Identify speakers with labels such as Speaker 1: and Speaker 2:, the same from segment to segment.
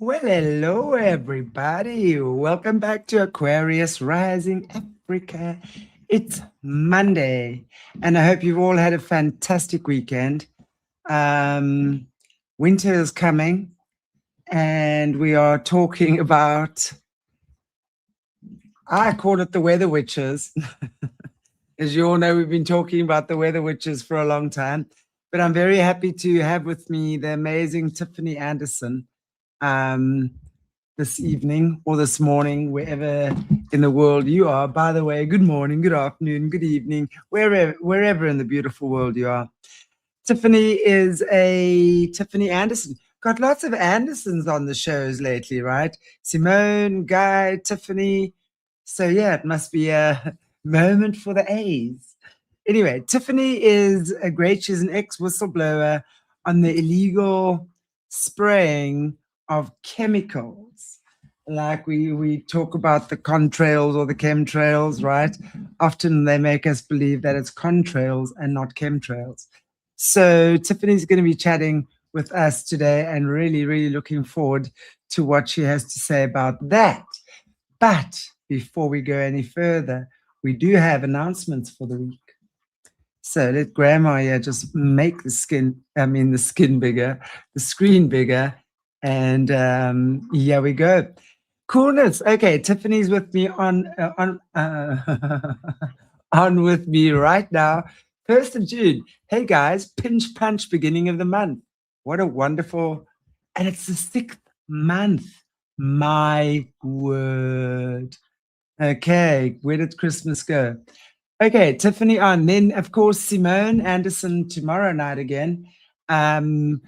Speaker 1: Well, hello, everybody. Welcome back to Aquarius Rising Africa. It's Monday, and I hope you've all had a fantastic weekend. Winter is coming, and we are talking about, I call it the weather witches. As you all know, we've been talking about the weather witches for a long time, but I'm very happy to have with me the amazing Tiffany Anderson. This evening or this morning, wherever in the world you are. By the way, good morning, good afternoon, good evening, wherever in the beautiful world you are. Tiffany is a Tiffany Anderson. Got lots of Andersons on the shows lately, right? Simone, Guy, Tiffany. So yeah, it must be a moment for the A's. Anyway, Tiffany is a great, she's an ex-whistleblower on the illegal spraying of chemicals. Like we talk about the contrails or the chemtrails, right? Often they make us believe that it's contrails and not chemtrails. So Tiffany's going to be chatting with us today and really, really looking forward to what she has to say about that. But before we go any further, we do have announcements for the week. So let Grandma here just make the skin bigger, the screen bigger, and here we go. Coolness. Okay, Tiffany's with me on with me right now. 1st of June. Hey guys, pinch punch beginning of the month. What a wonderful, and it's the 6th month. My word. Okay, where did Christmas go? Okay, Tiffany on. Then, of course, Simone Anderson tomorrow night again, talking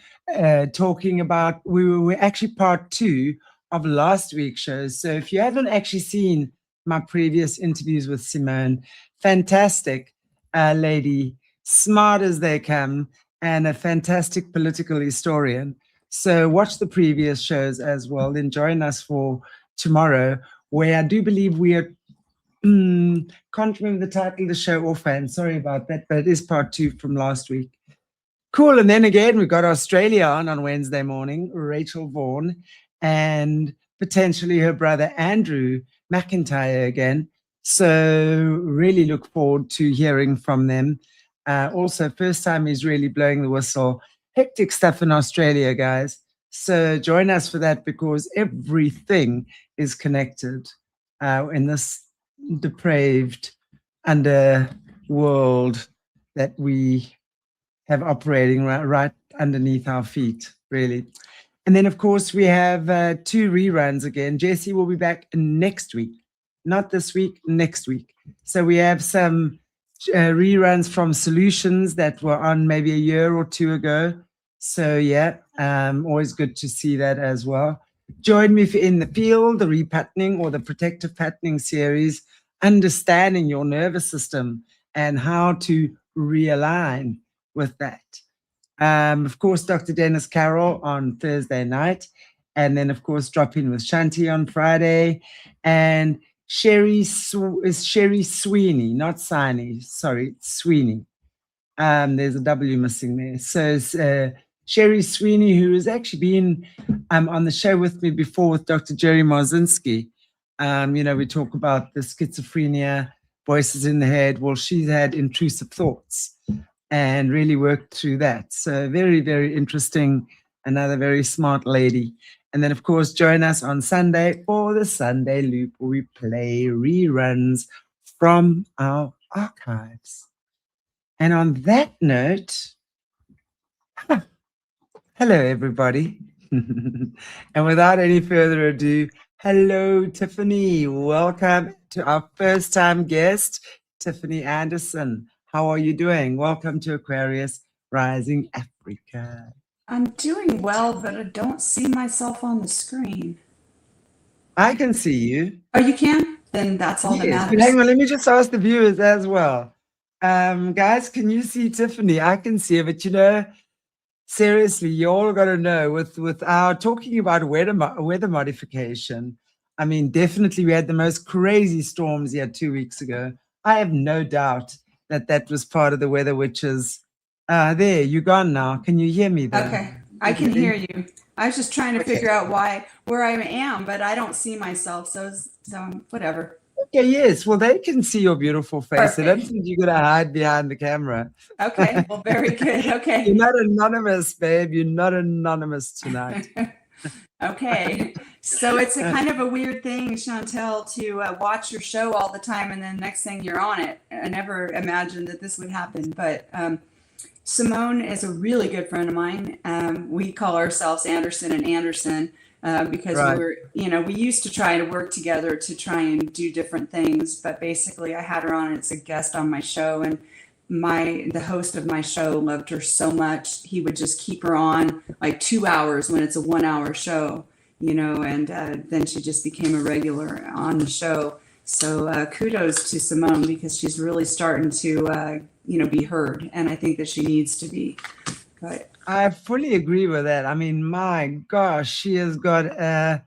Speaker 1: about, we're actually part 2 of last week's shows. So if you haven't actually seen my previous interviews with Simone, fantastic lady, smart as they come, and a fantastic political historian. So watch the previous shows as well. Then join us for tomorrow, where I do believe we are, can't remember the title of the show offhand. Sorry about that, but it is part 2 from last week. Cool. And then again, we've got Australia on Wednesday morning, Rachel Vaughan, and potentially her brother Andrew McIntyre again. So really look forward to hearing from them. Also, first time he's really blowing the whistle. Hectic stuff in Australia, guys. So join us for that, because everything is connected in this depraved underworld that we have operating right underneath our feet, really. And then, of course, we have 2 reruns again. Jesse will be back next week. Not this week, next week. So we have some reruns from Solutions that were on maybe a year or 2 ago. So yeah, always good to see that as well. Join me for In the Field, the repatterning or the protective patterning series, understanding your nervous system and how to realign with that. Of course, Dr. Dennis Carroll on Thursday night. And then, of course, drop in with Shanti on Friday. And Sherry Sweeney, not Siney, sorry, Sweeney. There's a W missing there. So Sherry Sweeney, who has actually been on the show with me before with Dr. Jerry Marzinski. We talk about the schizophrenia, voices in the head. Well, she's had intrusive thoughts and really worked through that. So very, very interesting. Another very smart lady. And then, of course, join us on Sunday for the Sunday Loop, where we play reruns from our archives. And on that note, hello, everybody. And without any further ado, hello, Tiffany. Welcome to our first-time guest, Tiffany Anderson. How are you doing? Welcome to Aquarius Rising Africa.
Speaker 2: I'm doing well, but I don't see myself on the screen.
Speaker 1: I can see you.
Speaker 2: Oh, you can? Then that's all that matters.
Speaker 1: But hang on, let me just ask the viewers as well. Guys, can you see Tiffany? I can see her, but seriously, you all got to know with our talking about weather modification. I mean, definitely we had the most crazy storms here 2 weeks ago. I have no doubt that was part of the weather witches. There, you're gone now. Can you hear me there?
Speaker 2: Okay, I can hear you. I was just trying to
Speaker 1: Okay.
Speaker 2: figure out where I am, but I don't see myself. So whatever.
Speaker 1: Okay, yes. Well, they can see your beautiful face. I don't
Speaker 2: Perfect.
Speaker 1: think you're going to hide behind the camera.
Speaker 2: Okay. Well, very good.
Speaker 1: You're
Speaker 2: Okay.
Speaker 1: not anonymous, babe. You're not anonymous tonight.
Speaker 2: Okay. So it's a kind of a weird thing, Chantel, to watch your show all the time and then next thing you're on it. I never imagined that this would happen, but Simone is a really good friend of mine. We call ourselves Anderson and Anderson because
Speaker 1: Right.
Speaker 2: we used to try to work together to try and do different things. But basically, I had her on as a guest on my show, and the host of my show loved her so much he would just keep her on like 2 hours when it's a 1 hour show, and then she just became a regular on the show. So kudos to Simone because she's really starting to be heard, and I think that she needs to be. But
Speaker 1: I fully agree with that. I mean, my gosh, she has got a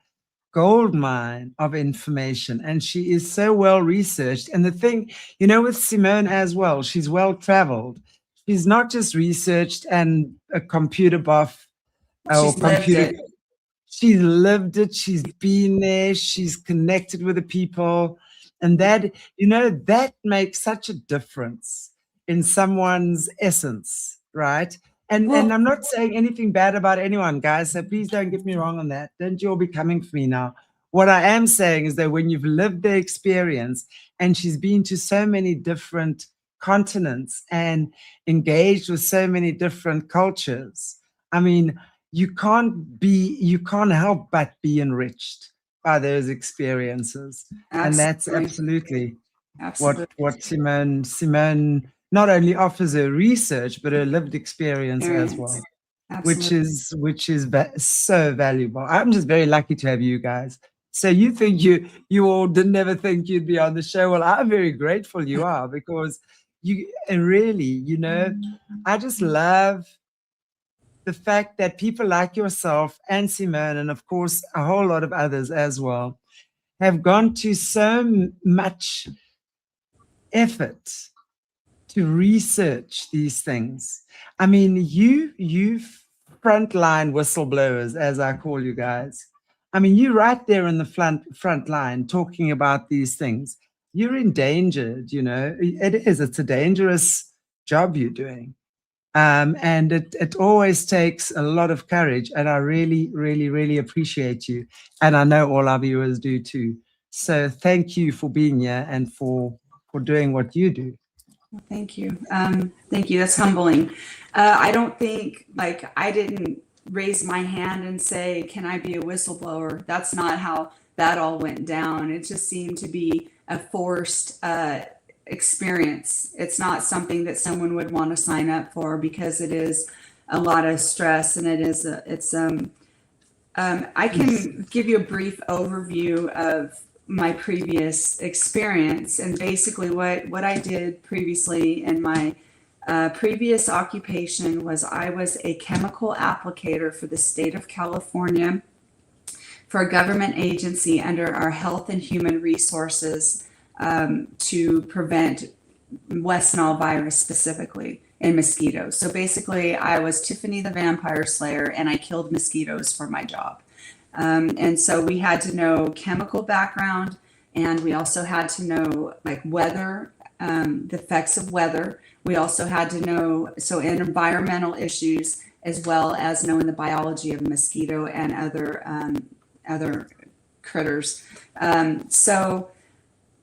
Speaker 1: gold mine of information and she is so well researched. And the thing, with Simone as well, she's well traveled. She's not just researched and a computer buff or
Speaker 2: she's lived
Speaker 1: computer.
Speaker 2: it.
Speaker 1: She's lived it. She's been there. She's connected with the people. And that makes such a difference in someone's essence, right? And
Speaker 2: Well,
Speaker 1: I'm not saying anything bad about anyone, guys. So please don't get me wrong on that. Don't you all be coming for me now. What I am saying is that when you've lived the experience and she's been to so many different continents and engaged with so many different cultures, I mean, you can't help but be enriched by those experiences. And that's
Speaker 2: absolutely,
Speaker 1: what
Speaker 2: absolutely.
Speaker 1: Simone not only offers her research but her lived experience as well, which
Speaker 2: Absolutely.
Speaker 1: is so valuable. I'm just very lucky to have you guys. So you think you all didn't ever think you'd be on the show? Well, I'm very grateful you are, because you really, I just love the fact that people like yourself and Simone, and of course a whole lot of others as well, have gone to so much effort to research these things. I mean, you frontline whistleblowers, as I call you guys. I mean, you're right there in the front line talking about these things. You're endangered, it's a dangerous job you're doing. And it always takes a lot of courage. And I really, really, really appreciate you. And I know all our viewers do too. So thank you for being here and for doing what you do.
Speaker 2: Well, thank you. Thank you. That's humbling. I don't think I didn't raise my hand and say, can I be a whistleblower? That's not how that all went down. It just seemed to be a forced experience. It's not something that someone would want to sign up for because it is a lot of stress, and I can give you a brief overview of my previous experience, and basically what I did previously in my previous occupation was I was a chemical applicator for the state of California for a government agency under our Health and Human Resources to prevent West Nile virus specifically in mosquitoes. So basically, I was Tiffany the Vampire Slayer, and I killed mosquitoes for my job. And so we had to know chemical background, and we also had to know weather, the effects of weather. We also had to know environmental issues, as well as knowing the biology of mosquito and other critters. So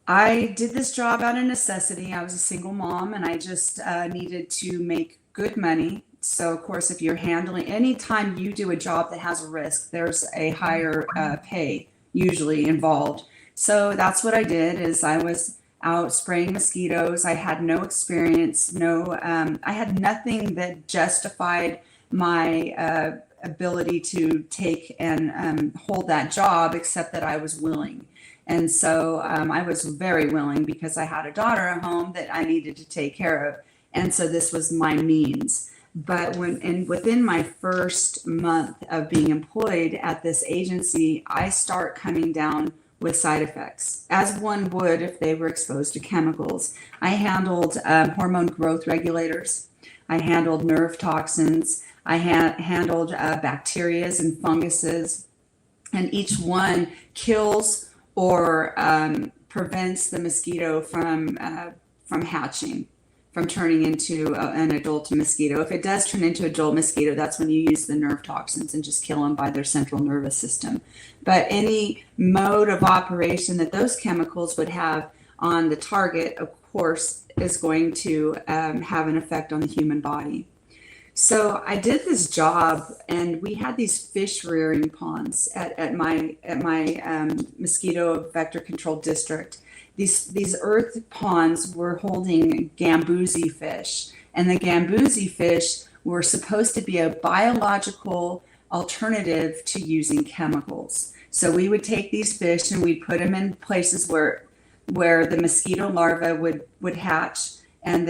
Speaker 2: I did this job out of necessity. I was a single mom, and I just needed to make good money. So, of course, if you're handling, anytime you do a job that has a risk, there's a higher pay usually involved. So that's what I did. Is I was out spraying mosquitoes. I had no experience, I had nothing that justified my ability to take and hold that job, except that I was willing. And so I was very willing because I had a daughter at home that I needed to take care of. And so this was my means. But within my first month of being employed at this agency, I start coming down with side effects, as one would if they were exposed to chemicals. I handled hormone growth regulators. I handled nerve toxins. I handled bacterias and funguses, and each one kills or prevents the mosquito from hatching, from turning into an adult mosquito. If it does turn into adult mosquito, that's when you use the nerve toxins and just kill them by their central nervous system. But any mode of operation that those chemicals would have on the target, of course, is going to have an effect on the human body. So I did this job, and we had these fish rearing ponds at my mosquito vector control district. These earth ponds were holding gambusi fish, and the gambusi fish were supposed to be a biological alternative to using chemicals. So we would take these fish and we'd put them in places where the mosquito larvae would hatch, and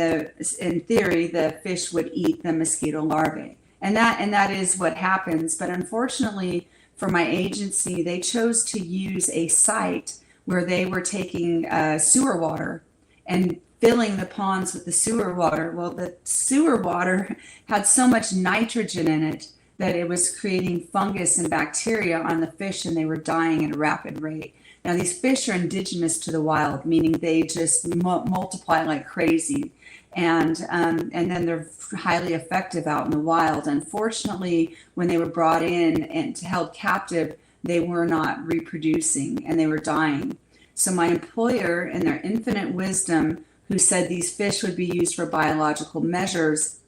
Speaker 2: in theory the fish would eat the mosquito larvae, and that is what happens. But unfortunately for my agency, they chose to use a site where they were taking sewer water and filling the ponds with the sewer water. Well, the sewer water had so much nitrogen in it that it was creating fungus and bacteria on the fish, and they were dying at a rapid rate. Now, these fish are indigenous to the wild, meaning they just multiply like crazy, and then they're highly effective out in the wild. Unfortunately, when they were brought in and held captive, they were not reproducing and they were dying. So my employer, in their infinite wisdom, who said these fish would be used for biological measures,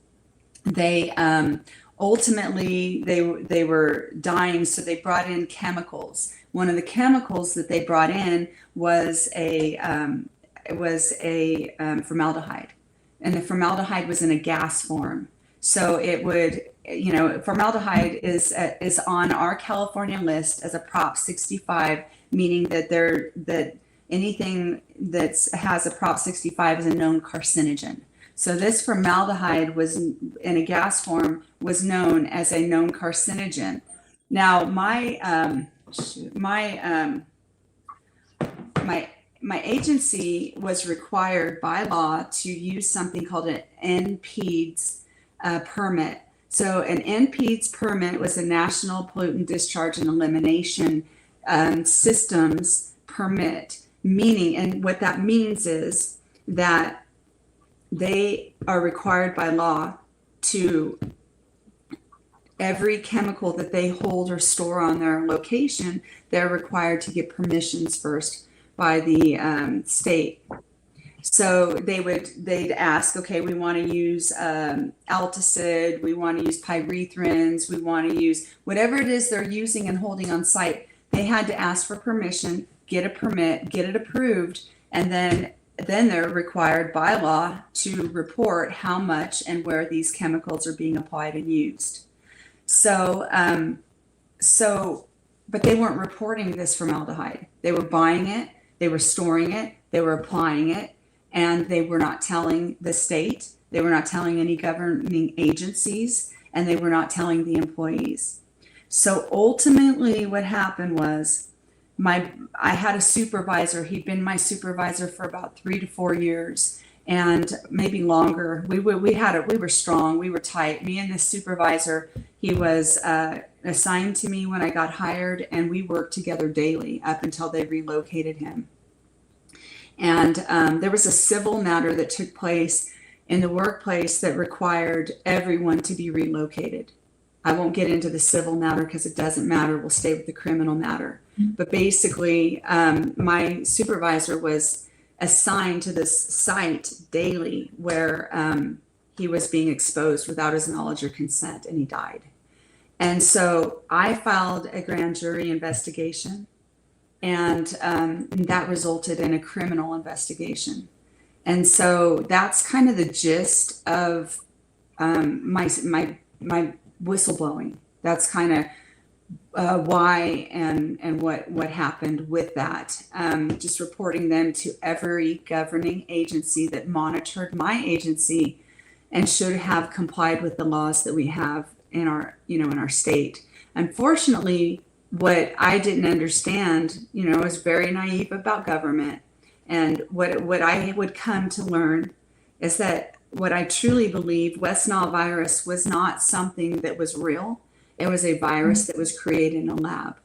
Speaker 2: they ultimately they were dying, so they brought in chemicals. One of the chemicals that they brought in was a formaldehyde, and the formaldehyde was in a gas form. So it would, formaldehyde is on our California list as a Prop 65, meaning that anything that has a Prop 65 is a known carcinogen. So this formaldehyde was in a gas form, was known as a known carcinogen. Now my agency was required by law to use something called an NPDES permit. So an NPDES permit was a National Pollutant Discharge and Elimination Systems permit, meaning, and what that means is that they are required by law to, every chemical that they hold or store on their location, they're required to get permissions first by the state. So they'd ask, okay, we want to use alticid, we want to use pyrethrins, we want to use whatever it is they're using and holding on site. They had to ask for permission, get a permit, get it approved, and then they're required by law to report how much and where these chemicals are being applied and used. So, but they weren't reporting this formaldehyde. They were buying it, they were storing it, they were applying it, and they were not telling the state, they were not telling any governing agencies, and they were not telling the employees. So ultimately what happened was, I had a supervisor. He'd been my supervisor for about 3 to 4 years, and maybe longer. We were strong. We were tight. Me and the supervisor, he was assigned to me when I got hired, and we worked together daily up until they relocated him. And there was a civil matter that took place in the workplace that required everyone to be relocated. I won't get into the civil matter because it doesn't matter. We'll stay with the criminal matter. But basically, my supervisor was assigned to this site daily where he was being exposed without his knowledge or consent, and he died. And so I filed a grand jury investigation, and that resulted in a criminal investigation. And so that's kind of the gist of my whistleblowing. That's kind of why and what happened with that. Just reporting them to every governing agency that monitored my agency and should have complied with the laws that we have in our state. Unfortunately, what I didn't understand, I was very naive about government, and what I would come to learn is that what I truly believe, West Nile virus was not something that was real. It was a virus that was created in a lab.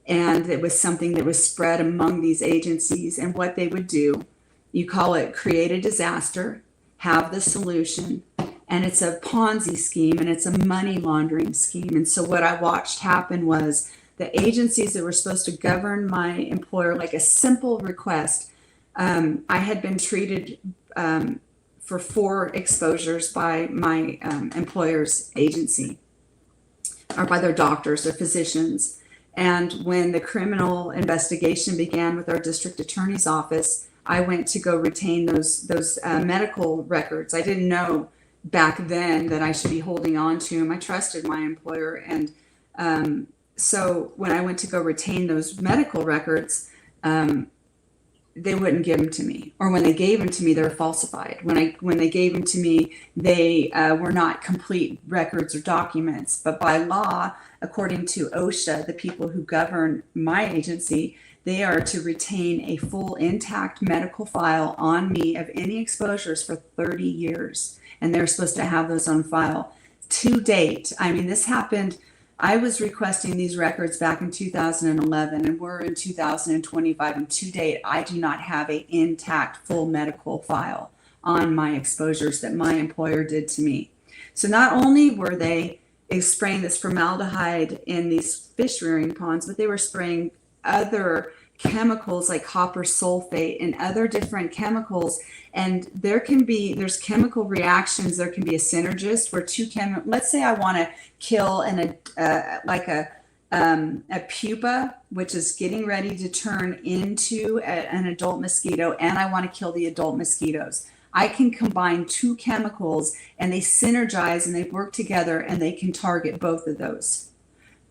Speaker 2: And it was something that was spread among these agencies. And what they would do, you call it create a disaster, have the solution, and it's a Ponzi scheme and it's a money laundering scheme. And so what I watched happen was the agencies that were supposed to govern my employer, like a simple request. I had been treated for 4 exposures by my employer's agency, or by their doctors or physicians. And when the criminal investigation began with our district attorney's office, I went to go retain those medical records. I didn't know back then that I should be holding on to them. I trusted my employer. And so when I went to go retain those medical records, they wouldn't give them to me. Or when they gave them to me, they were falsified. When they gave them to me, they were not complete records or documents. But by law, according to OSHA, the people who govern my agency, they are to retain a full intact medical file on me of any exposures for 30 years. And they're supposed to have those on file. To date, I mean, this happened, I was requesting these records back in 2011, and we're in 2025, and to date, I do not have an intact full medical file on my exposures that my employer did to me. So not only were they spraying this formaldehyde in these fish rearing ponds, but they were spraying other chemicals like copper sulfate and other different chemicals. And there's chemical reactions. There can be a synergist where let's say I want to kill a pupa, which is getting ready to turn into an adult mosquito, and I want to kill the adult mosquitoes. I can combine 2 chemicals and they synergize and they work together and they can target both of those.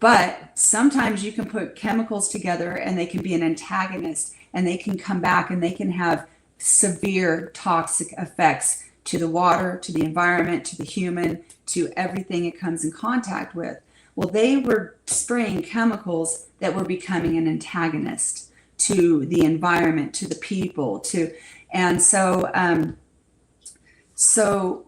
Speaker 2: But sometimes you can put chemicals together and they can be an antagonist, and they can come back and they can have severe toxic effects to the water, to the environment, to the human, to everything it comes in contact with. Well, they were spraying chemicals that were becoming an antagonist to the environment, to the people, so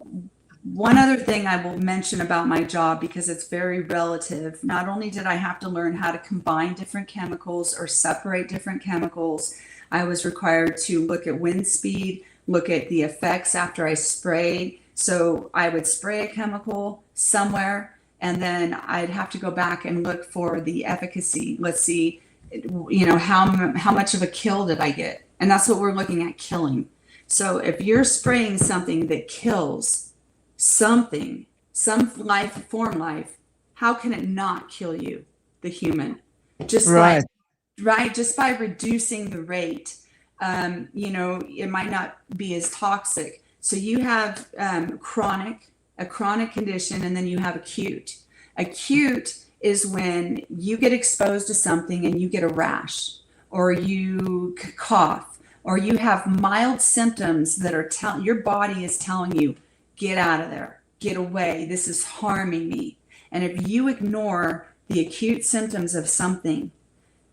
Speaker 2: one other thing I will mention about my job, because it's very relative, not only did I have to learn how to combine different chemicals or separate different chemicals, I was required to look at wind speed, look at the effects after I sprayed. So I would spray a chemical somewhere, and then I'd have to go back and look for the efficacy. Let's see, how much of a kill did I get? And that's what we're looking at, killing. So if you're spraying something that kills something, some life, how can it not kill you, the human? Just
Speaker 1: Right.
Speaker 2: just by reducing the rate, it might not be as toxic. So you have a chronic condition, and then you have acute. Acute is when you get exposed to something and you get a rash, or you cough, or you have mild symptoms that are your body is telling you, get out of there, get away, this is harming me. And if you ignore the acute symptoms of something,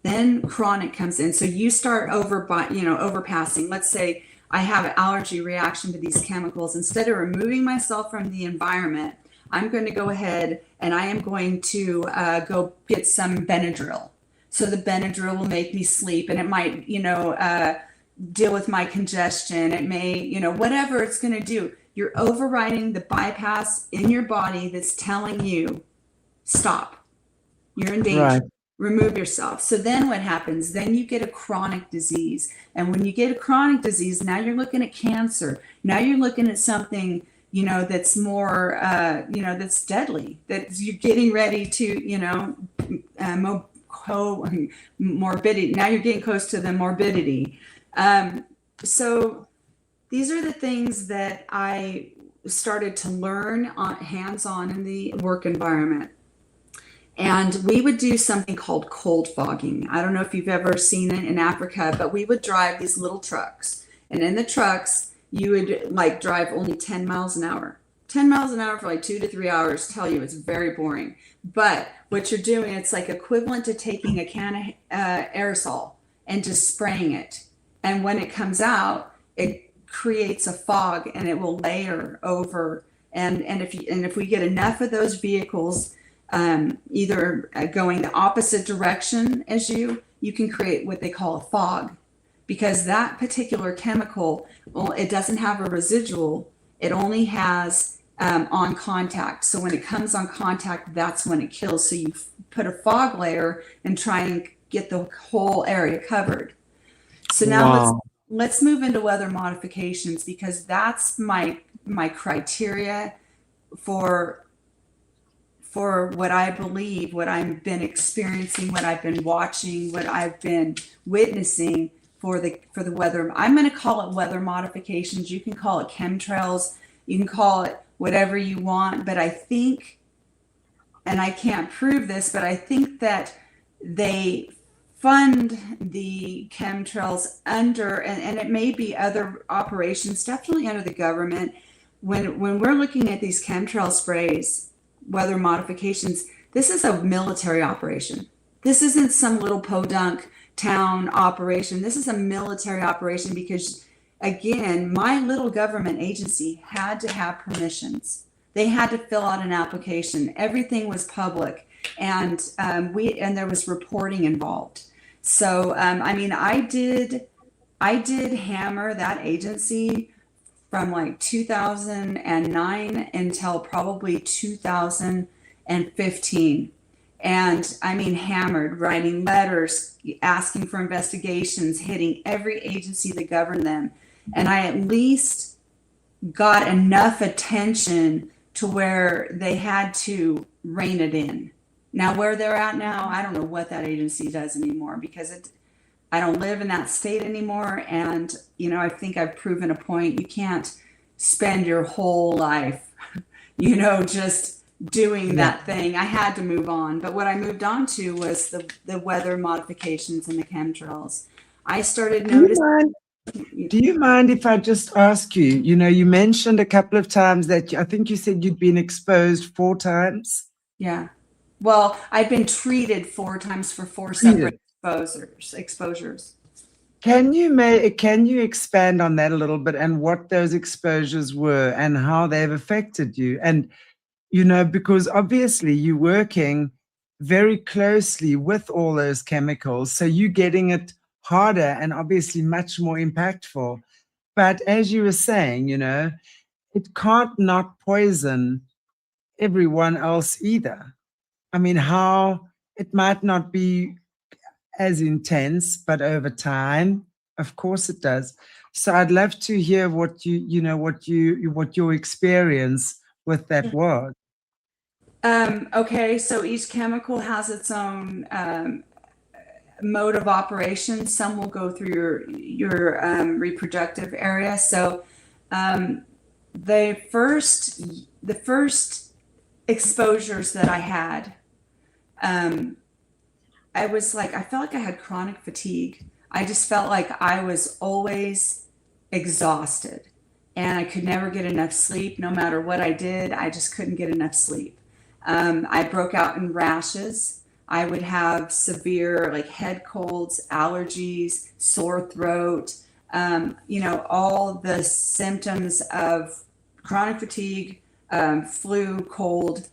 Speaker 2: then chronic comes in. So you start overpassing. Let's say I have an allergy reaction to these chemicals. Instead of removing myself from the environment, I'm going to go ahead and I am going to go get some Benadryl. So the Benadryl will make me sleep, and it might, deal with my congestion. It may, whatever it's going to do. You're overriding the bypass in your body that's telling you, stop. You're in danger.
Speaker 1: Right.
Speaker 2: Remove yourself. So then what happens? Then you get a chronic disease. And when you get a chronic disease, now you're looking at cancer. Now you're looking at something, that's more, that's deadly, that you're getting ready to, morbidity. Now you're getting close to the morbidity. So these are the things that I started to learn hands-on in the work environment. And we would do something called cold fogging. I don't know if you've ever seen it in Africa, but we would drive these little trucks. And in the trucks, you would drive only 10 miles an hour. 10 miles an hour for 2 to 3 hours, tell you it's very boring. But what you're doing, it's equivalent to taking a can of aerosol and just spraying it. And when it comes out, it creates a fog, and it will layer over. And if we get enough of those vehicles, either going the opposite direction as you can create what they call a fog, because that particular chemical, well, it doesn't have a residual. It only has on contact. So when it comes on contact, that's when it kills. So you put a fog layer and try and get the whole area covered. So now let's move into weather modifications, because that's my criteria for what I believe, what I've been experiencing, what I've been watching, what I've been witnessing for the weather. I'm going to call it weather modifications. You can call it chemtrails. You can call it whatever you want. But I think, and I can't prove this, but I think that they fund the chemtrails under, and it may be other operations, definitely under the government. When we're looking at these chemtrail sprays, weather modifications, this is a military operation. This isn't some little podunk town operation. This is a military operation, because again, my little government agency had to have permissions. They had to fill out an application. Everything was public, and there was reporting involved. So I mean, I did hammer that agency from like 2009 until probably 2015. And I mean, hammered, writing letters, asking for investigations, hitting every agency that governed them. And I at least got enough attention to where they had to rein it in. Now, where they're at now, I don't know what that agency does anymore, because I don't live in that state anymore. And, you know, I think I've proven a point. You can't spend your whole life, you know, just doing that thing. I had to move on. But what I moved on to was the weather modifications and the chemtrails. I started noticing.
Speaker 1: Do you mind if I just ask you, you know, you mentioned a couple of times that I think you said you'd been exposed 4 times.
Speaker 2: Yeah. Well, I've been treated 4 times for 4 separate exposures.
Speaker 1: Can you expand on that a little bit, and what those exposures were and how they've affected you? And, you know, because obviously you're working very closely with all those chemicals, so you're getting it harder and obviously much more impactful. But as you were saying, you know, it can't not poison everyone else either. I mean, how it might not be as intense, but over time, of course it does. So I'd love to hear what what your experience with that was.
Speaker 2: Okay, so each chemical has its own mode of operation. Some will go through your reproductive area. So the first exposures that I had, I felt like I had chronic fatigue. I just felt like I was always exhausted, and I could never get enough sleep. No matter what I did, I just couldn't get enough sleep. I broke out in rashes. I would have severe like head colds, allergies, sore throat, you know, all the symptoms of chronic fatigue, flu, cold,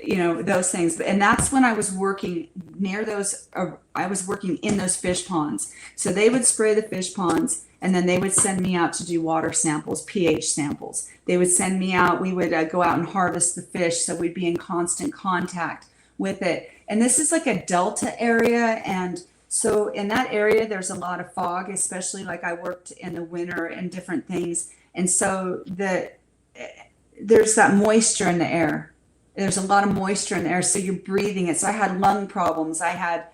Speaker 2: you know, those things. And that's when I was working near those, I was working in those fish ponds. So they would spray the fish ponds, and then they would send me out to do water samples, pH samples. They would send me out, we would go out and harvest the fish. So we'd be in constant contact with it. And this is like a delta area. And so in that area, there's a lot of fog, especially like I worked in the winter and different things. And so there's that moisture in the air. There's a lot of moisture in the air, so you're breathing it. So I had lung problems. I had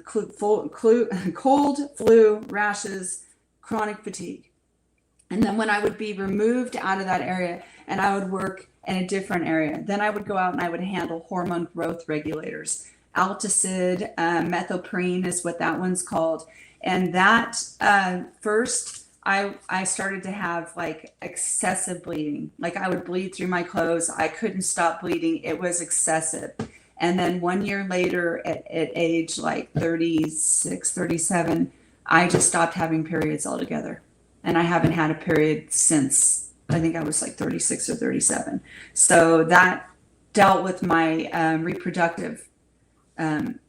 Speaker 2: cold, flu, rashes, chronic fatigue. And then when I would be removed out of that area and I would work in a different area, then I would go out and I would handle hormone growth regulators. Alticid, methylprene is what that one's called. And that first, I started to have like excessive bleeding. Like I would bleed through my clothes. I couldn't stop bleeding. It was excessive. And then 1 year later, at age like 36, 37, I just stopped having periods altogether. and I haven't had a period since I think I was like 36 or 37. So that dealt with my reproductive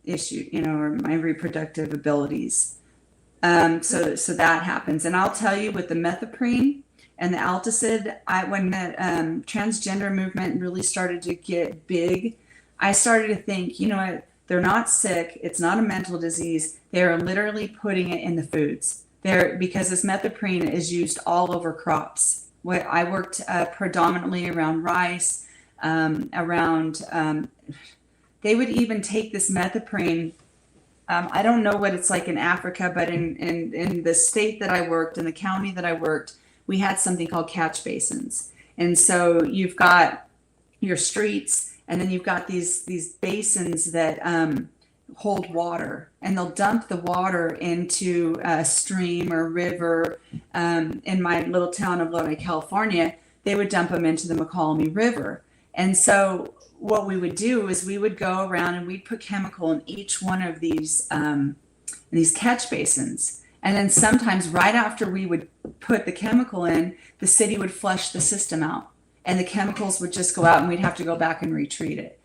Speaker 2: issue, or my reproductive abilities. So that happens. And I'll tell you, with the methoprene and the Alticid, when the transgender movement really started to get big, I started to think, they're not sick. It's not a mental disease. They're literally putting it in the foods. Because this methoprene is used all over crops. I worked predominantly around rice, they would even take this methoprene. I don't know what it's like in Africa, but in the state that I worked, in the county that I worked, we had something called catch basins. And so you've got your streets, and then you've got these basins that hold water, and they'll dump the water into a stream or river. In my little town of Lodi, California, they would dump them into the McCallum River. And so what we would do is we would go around and we'd put chemical in each one of these catch basins. And then sometimes right after we would put the chemical in, the city would flush the system out, and the chemicals would just go out, and we'd have to go back and retreat it.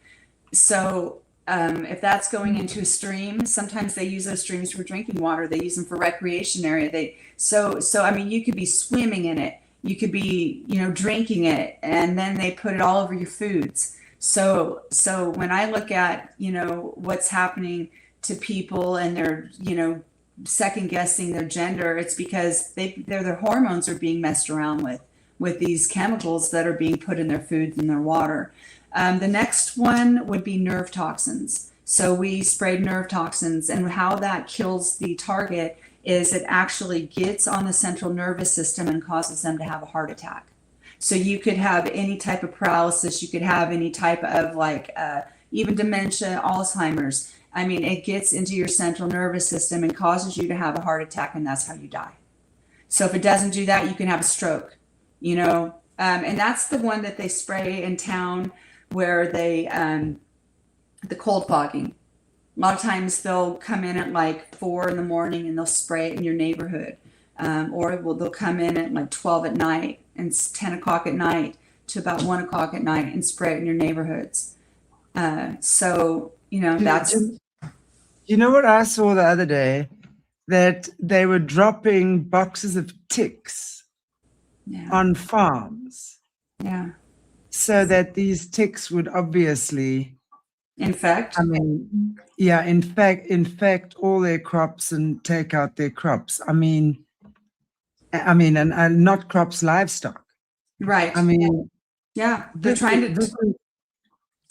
Speaker 2: So if that's going into a stream, sometimes they use those streams for drinking water. They use them for recreation area. So I mean, you could be swimming in it, you could be, drinking it, and then they put it all over your foods. So when I look at, what's happening to people, and they're, second guessing their gender, it's because their hormones are being messed around with these chemicals that are being put in their foods and their water. The next one would be nerve toxins. So we sprayed nerve toxins, and how that kills the target is it actually gets on the central nervous system and causes them to have a heart attack. So you could have any type of paralysis, you could have any type of even dementia, Alzheimer's. I mean, it gets into your central nervous system and causes you to have a heart attack, and that's how you die. So if it doesn't do that, you can have a stroke, and that's the one that they spray in town, where they, the cold fogging. A lot of times they'll come in at like 4 a.m. and they'll spray it in your neighborhood. Or they'll come in at like 12 at night and 10 o'clock at night to about 1 o'clock at night and spray it in your neighborhoods. That's.
Speaker 1: You know what I saw the other day? That they were dropping boxes of ticks on farms.
Speaker 2: Yeah.
Speaker 1: So that these ticks would obviously
Speaker 2: infect.
Speaker 1: Infect all their crops and take out their crops. And not crops, livestock.
Speaker 2: Right. They're trying to.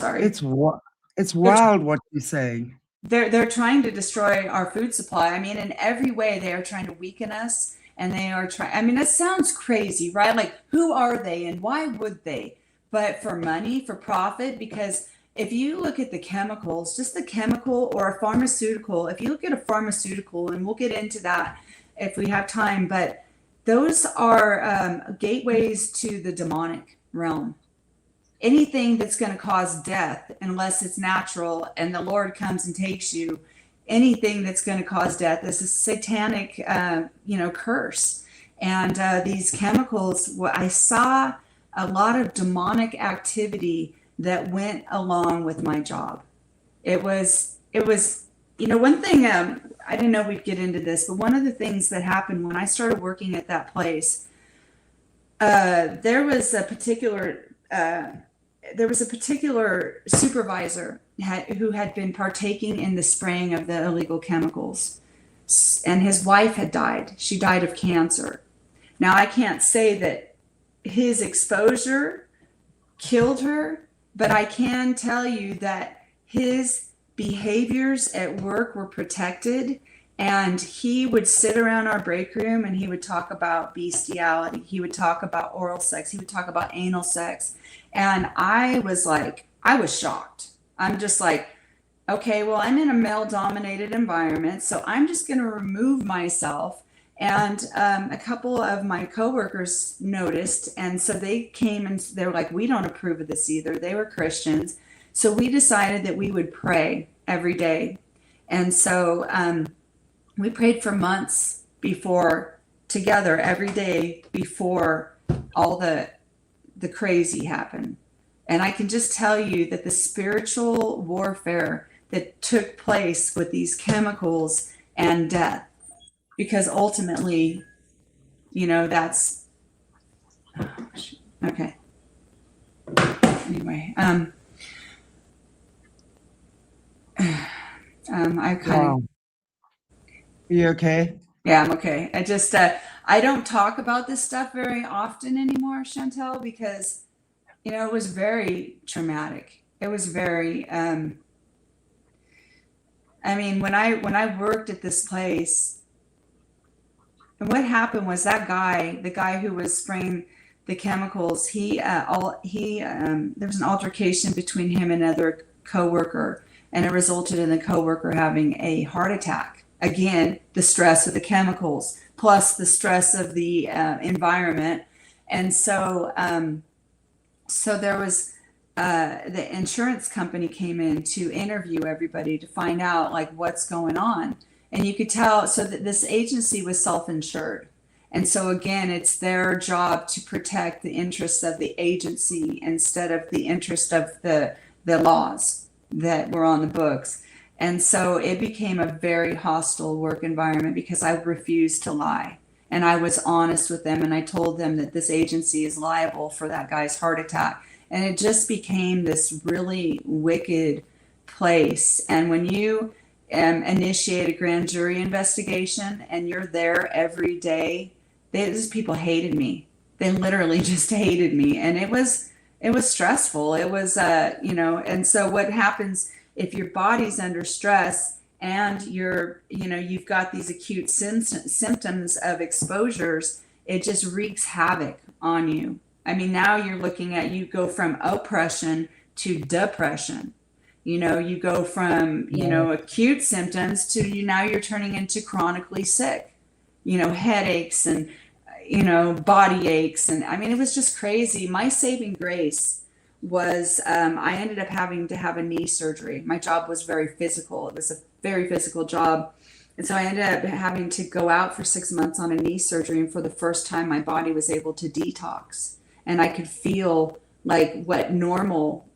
Speaker 2: Sorry.
Speaker 1: It's wild what you're saying.
Speaker 2: They're trying to destroy our food supply. In every way they are trying to weaken us, and they are trying. That sounds crazy, right? Like, who are they and why would they? But for money, for profit, because if you look at the chemicals, just the chemical or a pharmaceutical, if you look at a pharmaceutical, and we'll get into that if we have time, but those are gateways to the demonic realm. Anything that's going to cause death, unless it's natural and the Lord comes and takes you, anything that's going to cause death is a satanic, curse. And these chemicals, I saw a lot of demonic activity that went along with my job. It was, one thing, I didn't know we'd get into this, but one of the things that happened when I started working at that place, there was a particular supervisor who had been partaking in the spraying of the illegal chemicals, and his wife had died. She died of cancer. Now, I can't say that his exposure killed her, but I can tell you that his behaviors at work were protected, and he would sit around our break room and he would talk about bestiality. He would talk about oral sex. He would talk about anal sex. And I was shocked. I'm just like, okay, well, I'm in a male-dominated environment, so I'm just going to remove myself. And a couple of my coworkers noticed, and so they came and they were like, we don't approve of this either. They were Christians. So we decided that we would pray every day. And so we prayed for months before together every day before all the crazy happened. And I can just tell you that the spiritual warfare that took place with these chemicals and death, because ultimately, that's okay. Anyway, I kind
Speaker 1: Wow.
Speaker 2: of,
Speaker 1: Are you okay?
Speaker 2: yeah, I'm okay. I just, I don't talk about this stuff very often anymore, Chantel, because, it was very traumatic. It was very, I mean, when I worked at this place, and what happened was that guy, the guy who was spraying the chemicals, there was an altercation between him and another coworker, and it resulted in the coworker having a heart attack. Again, the stress of the chemicals plus the stress of the environment, and so there was the insurance company came in to interview everybody to find out like what's going on. And you could tell, so that this agency was self-insured. And so again, it's their job to protect the interests of the agency instead of the interest of the laws that were on the books. And so it became a very hostile work environment because I refused to lie. And I was honest with them, and I told them that this agency is liable for that guy's heart attack. And it just became this really wicked place. And when you initiate a grand jury investigation and you're there every day, these people hated me. They literally just hated me. And it was stressful. It was, and so what happens if your body's under stress and you've got these acute symptoms of exposures, it just wreaks havoc on you. I mean, now you're looking at, you go from oppression to depression. You go from, acute symptoms to now you're turning into chronically sick, headaches and, body aches. And I mean, it was just crazy. My saving grace was I ended up having to have a knee surgery. My job was very physical. It was a very physical job. And so I ended up having to go out for 6 months on a knee surgery. And for the first time, my body was able to detox. And I could feel like what normal,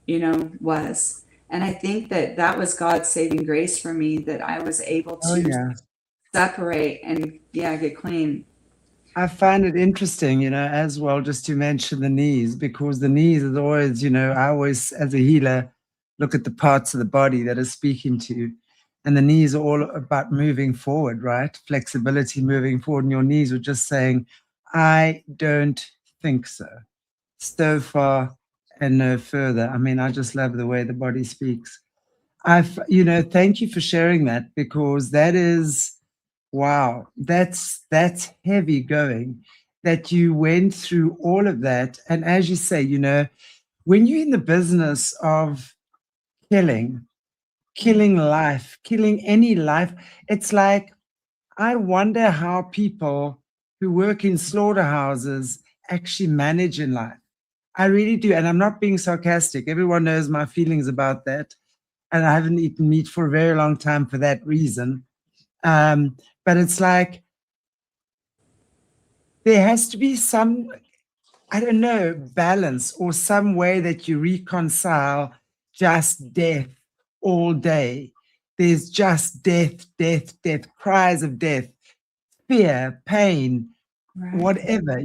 Speaker 2: was. And I think that was God's saving grace for me, that I was able
Speaker 1: Oh,
Speaker 2: to
Speaker 1: yeah.
Speaker 2: separate and get clean.
Speaker 1: I find it interesting, as well, just to mention the knees, because the knees is always, I always, as a healer, look at the parts of the body that are speaking to you. And the knees are all about moving forward, right? Flexibility, moving forward. And your knees were just saying, I don't think so. So far and no further. I mean, I just love the way the body speaks. Thank you for sharing that, because that is, wow, that's heavy going, that you went through all of that. And as you say, when you're in the business of killing life, killing any life, it's like, I wonder how people who work in slaughterhouses actually manage in life. I really do. And I'm not being sarcastic. Everyone knows my feelings about that. And I haven't eaten meat for a very long time for that reason. But it's like, there has to be some, I don't know, balance or some way that you reconcile just death all day. There's just death, death, death, cries of death, fear, pain,
Speaker 2: Right.
Speaker 1: whatever,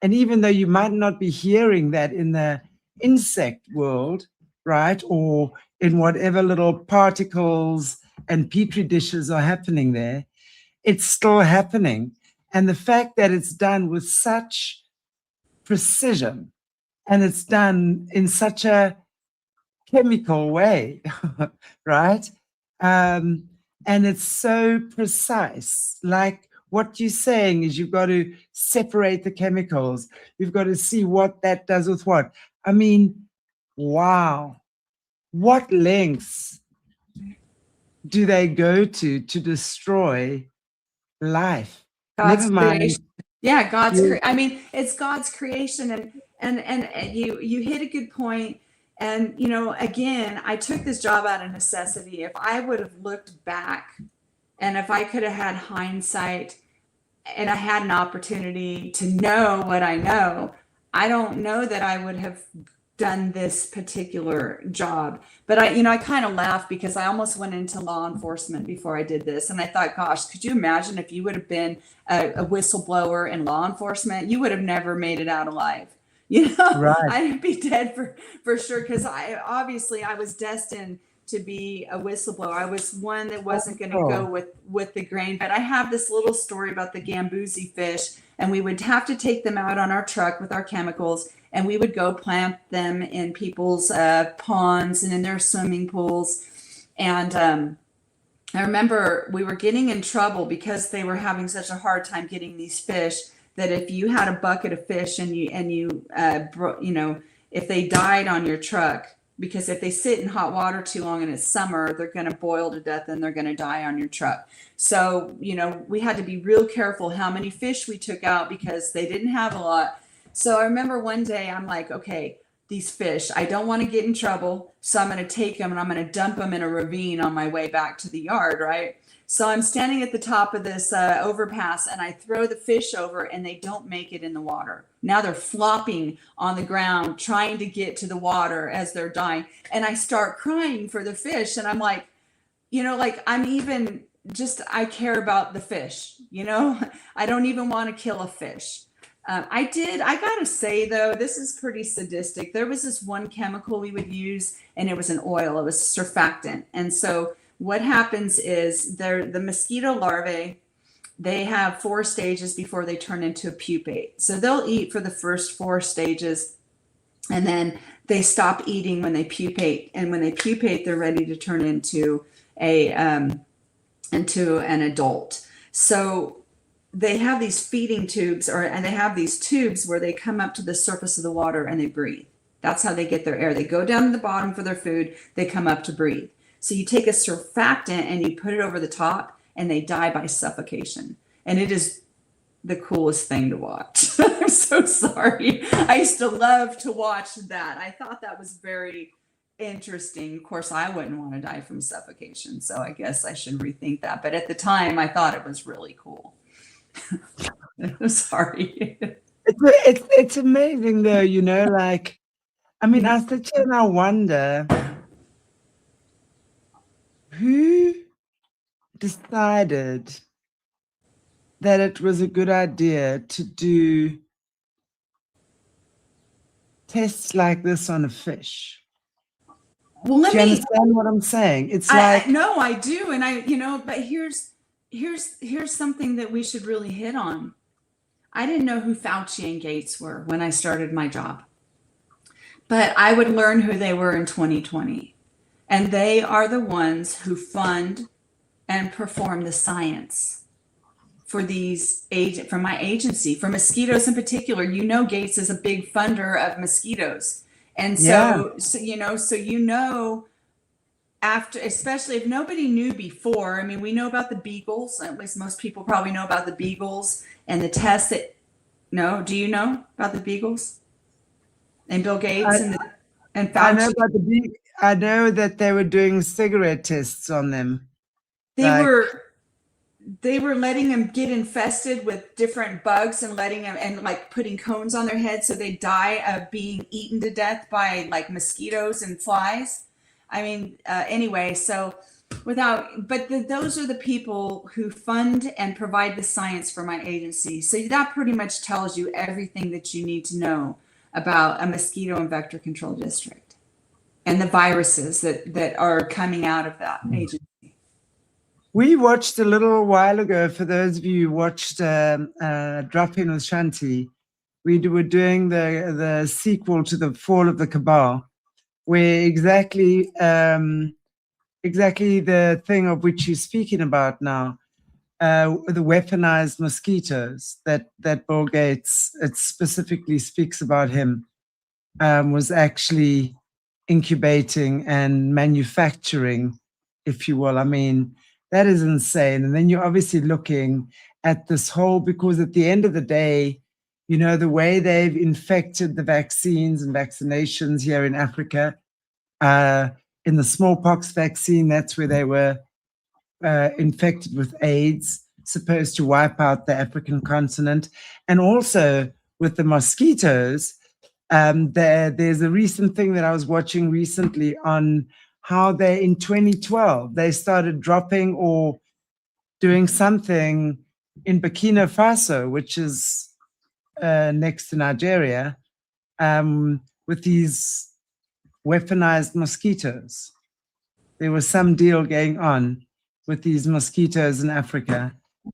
Speaker 1: And even though you might not be hearing that in the insect world, right, or in whatever little particles and petri dishes are happening there, it's still happening. And the fact that it's done with such precision and it's done in such a chemical way, right? And it's so precise. Like, what you're saying is you've got to separate the chemicals. You've got to see what that does with what. I mean, wow. What lengths do they go to destroy life?
Speaker 2: God's
Speaker 1: Never mind.
Speaker 2: creation. Yeah, I mean, it's God's creation, and you hit a good point. And again, I took this job out of necessity. If I would have looked back, and if I could have had hindsight, and I had an opportunity to know what I know, I don't know that I would have done this particular job. But I kind of laugh because I almost went into law enforcement before I did this. And I thought, gosh, could you imagine if you would have been a whistleblower in law enforcement? You would have never made it out alive.
Speaker 1: Right.
Speaker 2: I'd be dead for sure. Because I was destined to be a whistleblower. I was one that wasn't going to go with the grain. But I have this little story about the Gambusi fish, and we would have to take them out on our truck with our chemicals, and we would go plant them in people's ponds and in their swimming pools. And I remember we were getting in trouble because they were having such a hard time getting these fish, that if you had a bucket of fish and you if they died on your truck, because if they sit in hot water too long and it's summer, they're going to boil to death and they're going to die on your truck. So, we had to be real careful how many fish we took out because they didn't have a lot. So I remember one day I'm like, okay, these fish, I don't want to get in trouble. So I'm going to take them and I'm going to dump them in a ravine on my way back to the yard, right? So I'm standing at the top of this overpass, and I throw the fish over, and they don't make it in the water. Now they're flopping on the ground, trying to get to the water as they're dying. And I start crying for the fish. And I'm like, I care about the fish, I don't even want to kill a fish. I gotta say though, this is pretty sadistic. There was this one chemical we would use, and it was an oil, it was surfactant. And so what happens is the mosquito larvae, they have 4 stages before they turn into a pupate. So they'll eat for the first 4 stages, and then they stop eating when they pupate. And when they pupate, they're ready to turn into an adult. So they have these feeding tubes, and they have these tubes where they come up to the surface of the water and they breathe. That's how they get their air. They go down to the bottom for their food. They come up to breathe. So you take a surfactant and you put it over the top, and they die by suffocation. And it is the coolest thing to watch. I'm so sorry. I used to love to watch that. I thought that was very interesting. Of course, I wouldn't want to die from suffocation, so I guess I should rethink that. But at the time, I thought it was really cool. I'm sorry.
Speaker 1: It's amazing though, I sit here and I wonder who decided that it was a good idea to do tests like this on a fish.
Speaker 2: Well,
Speaker 1: do you understand what I'm saying? It's
Speaker 2: no, I do, and but here's something that we should really hit on. I didn't know who Fauci and Gates were when I started my job, but I would learn who they were in 2020. And they are the ones who fund and perform the science for for my agency, for mosquitoes in particular. Gates is a big funder of mosquitoes. And after, especially if nobody knew before, we know about the beagles, at least most people probably know about the beagles and the tests do you know about the beagles and Bill Gates and Fauci?
Speaker 1: I know that they were doing cigarette tests on them.
Speaker 2: They were letting them get infested with different bugs and letting them, and like putting cones on their heads so they die of being eaten to death by like mosquitoes and flies. Anyway, so those are the people who fund and provide the science for my agency. So that pretty much tells you everything that you need to know about a mosquito and vector control district and the viruses that are coming out of that agency.
Speaker 1: We watched a little while ago, for those of you who watched Drop In with Shanti, we were doing the sequel to The Fall of the Cabal, where exactly the thing of which you're speaking about now, the weaponized mosquitoes that Bill Gates, it specifically speaks about him, was actually incubating and manufacturing, if you will. That is insane. And then you're obviously looking at this whole, because at the end of the day, the way they've infected the vaccines and vaccinations here in Africa, in the smallpox vaccine, that's where they were infected with AIDS. supposed to wipe out the African continent. And also with the mosquitoes, there's a recent thing that I was watching recently on how they, in 2012, they started dropping or doing something in Burkina Faso, which is next to Nigeria, with these weaponized mosquitoes. There was some deal going on with these mosquitoes in Africa.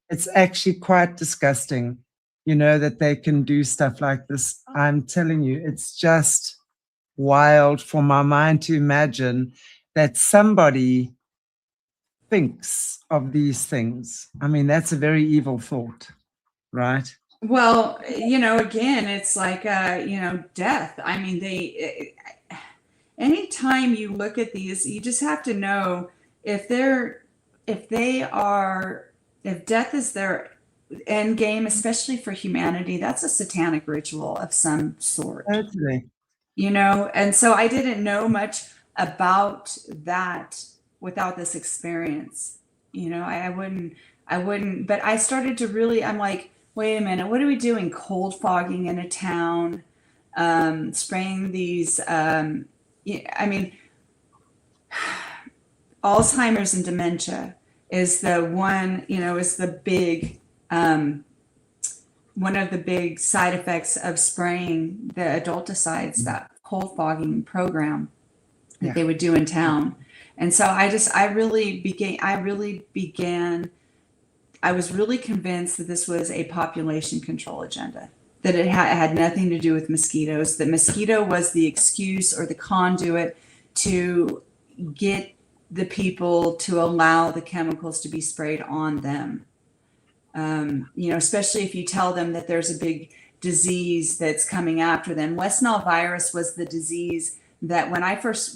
Speaker 1: It's actually quite disgusting, you know, that they can do stuff like this. I'm telling you, it's just wild for my mind to imagine that somebody thinks of these things. I mean, that's a very evil thought, right?
Speaker 2: Well, you know, again, it's like, you know, death. I mean, anytime you look at these, you just have to know if death is their end game, especially for humanity, that's a satanic ritual of some sort.
Speaker 1: Totally.
Speaker 2: You know, and so I didn't know much about that without this experience. You know, I wouldn't, but I started to really, I'm like, wait a minute, what are we doing? Cold fogging in a town, spraying these, I mean, Alzheimer's and dementia is the one, you know, is the big, one of the big side effects of spraying the adulticides, that cold fogging program that they would do in town. And so I was really convinced that this was a population control agenda, that it had nothing to do with mosquitoes, that mosquito was the excuse or the conduit to get the people to allow the chemicals to be sprayed on them. You know, especially if you tell them that there's a big disease that's coming after them. West Nile virus was the disease that when I first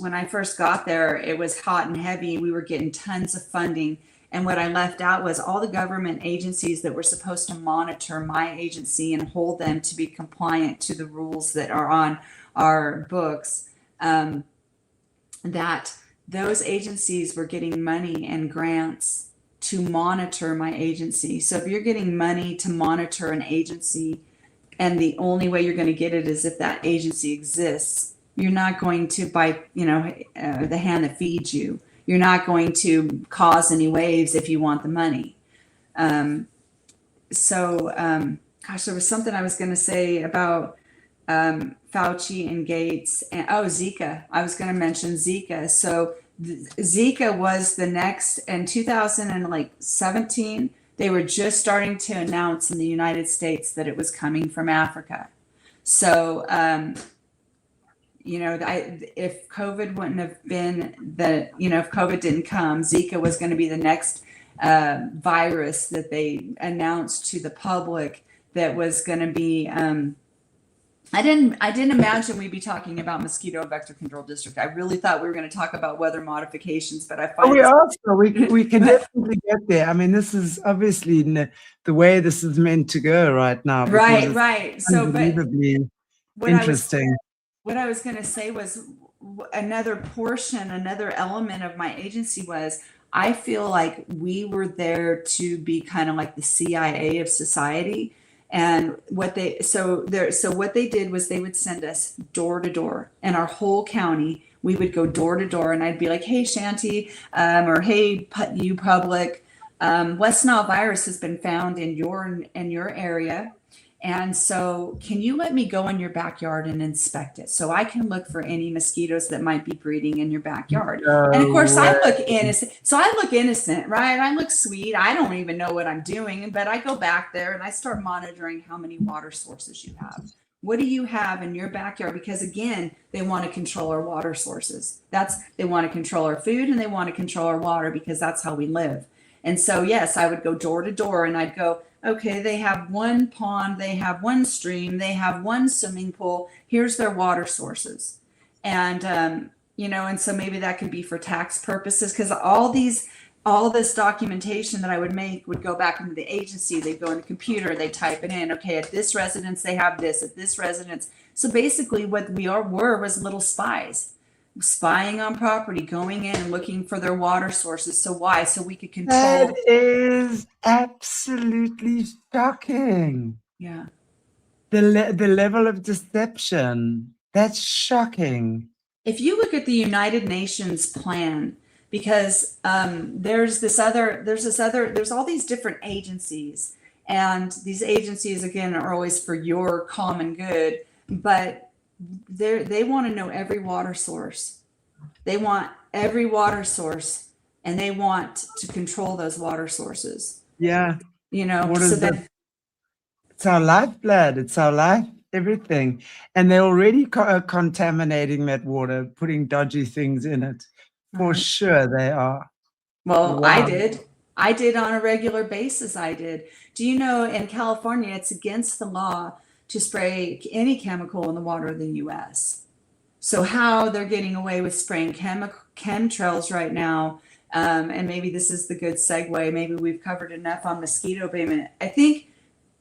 Speaker 2: got there, it was hot and heavy. We were getting tons of funding. And what I left out was all the government agencies that were supposed to monitor my agency and hold them to be compliant to the rules that are on our books, that those agencies were getting money and grants to monitor my agency. So if you're getting money to monitor an agency, and the only way you're going to get it is if that agency exists, you're not going to bite, you know, the hand that feeds you. You're not going to cause any waves if you want the money. Gosh, there was something I was going to say about Fauci and Gates and Zika. I was going to mention Zika. So Zika was the next in 2017. They were just starting to announce in the United States that it was coming from Africa. So, you know, if COVID wouldn't have been if COVID didn't come, Zika was going to be the next virus that they announced to the public that was going to be. I didn't imagine we'd be talking about mosquito vector control district. I really thought we were going to talk about weather modifications, but I find
Speaker 1: we can definitely get there. I mean, this is obviously the way this is meant to go right now.
Speaker 2: Right. So,
Speaker 1: unbelievably interesting.
Speaker 2: What I was going to say was another element of my agency was I feel like we were there to be kind of like the CIA of society. And what they did was they would send us door to door in our whole county. We would go door to door, and I'd be like, "Hey, Shanty, or hey, you public, West Nile virus has been found in your area, and so can you let me go in your backyard and inspect it so I can look for any mosquitoes that might be breeding in your backyard?" And of course, I look innocent. So I look innocent, right? I look sweet. I don't even know what I'm doing, but I go back there and I start monitoring how many water sources you have. What do you have in your backyard? Because again, they want to control our water sources. They want to control our food, and they want to control our water because that's how we live. And so, yes, I would go door to door and I'd go, okay, they have one pond, they have one stream, they have one swimming pool. Here's their water sources. And, you know, and so maybe that could be for tax purposes, because all this documentation that I would make would go back into the agency. They'd go in the computer, they type it in. Okay, at this residence, they have this, at this residence. So basically what we were was little spies. spying on property, going in and looking for their water sources. So why? So we could
Speaker 1: That
Speaker 2: control.
Speaker 1: is absolutely shocking.
Speaker 2: Yeah.
Speaker 1: The level of deception. That's shocking.
Speaker 2: If you look at the United Nations plan, because there's all these different agencies, and these agencies again are always for your common good, but they want to know every water source. They want every water source, and they want to control those water sources.
Speaker 1: Yeah. What
Speaker 2: So
Speaker 1: is
Speaker 2: that
Speaker 1: it? It's our lifeblood. It's our life, everything. And they're already contaminating that water, putting dodgy things in it. For
Speaker 2: Right.
Speaker 1: sure they are.
Speaker 2: Well,
Speaker 1: Wow.
Speaker 2: I did on a regular basis. I did. Do you know in California, it's against the law to spray any chemical in the water of the US. So how they're getting away with spraying chemtrails right now, and maybe this is the good segue. Maybe we've covered enough on mosquito abatement. I think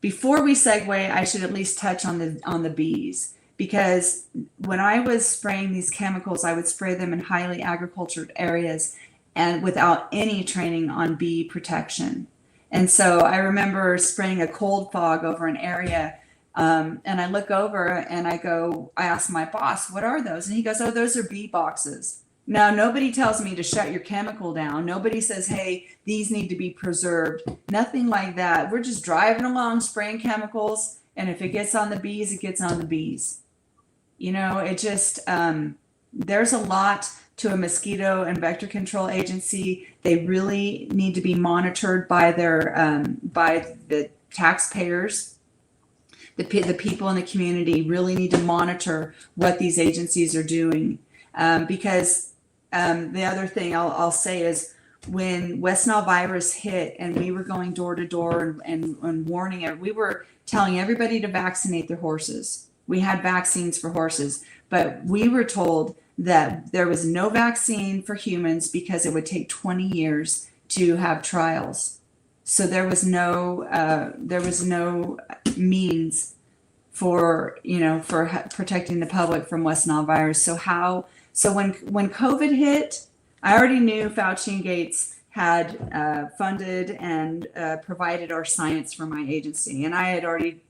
Speaker 2: before we segue, I should at least touch on the bees, because when I was spraying these chemicals, I would spray them in highly agricultured areas and without any training on bee protection. And so I remember spraying a cold fog over an area. And I look over and I ask my boss, what are those? And he goes, oh, those are bee boxes. Now, nobody tells me to shut your chemical down. Nobody says, hey, these need to be preserved. Nothing like that. We're just driving along, spraying chemicals. And if it gets on the bees, it gets on the bees. It just, there's a lot to a mosquito and vector control agency. They really need to be monitored by by the taxpayers. The people in the community really need to monitor what these agencies are doing, because the other thing I'll say is when West Nile virus hit and we were going door to door and warning it, we were telling everybody to vaccinate their horses. We had vaccines for horses, but we were told that there was no vaccine for humans because it would take 20 years to have trials. So there was no means for protecting the public from West Nile virus. So when COVID hit, I already knew Fauci and Gates had funded and provided our science for my agency, and I had already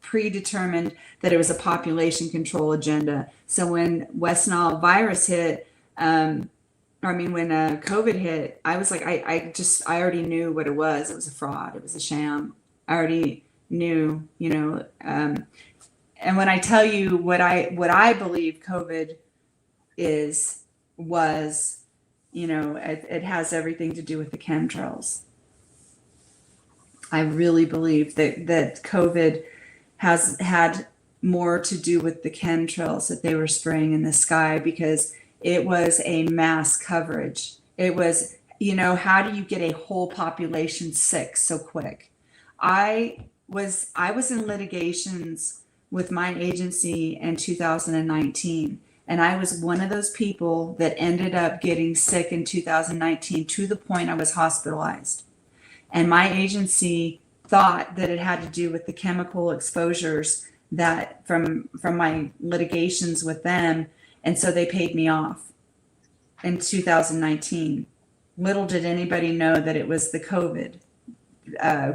Speaker 2: predetermined that it was a population control agenda. So when West Nile virus hit, when COVID hit, I was like, I already knew what it was. It was a fraud. It was a sham. I already knew, and when I tell you what I believe COVID was, it has everything to do with the chemtrails. I really believe that COVID has had more to do with the chemtrails that they were spraying in the sky, because it was a mass coverage. It was, how do you get a whole population sick so quick? I was in litigations with my agency in 2019, and I was one of those people that ended up getting sick in 2019 to the point I was hospitalized. And my agency thought that it had to do with the chemical exposures that from my litigations with them, and so they paid me off in 2019. Little did anybody know that it was the COVID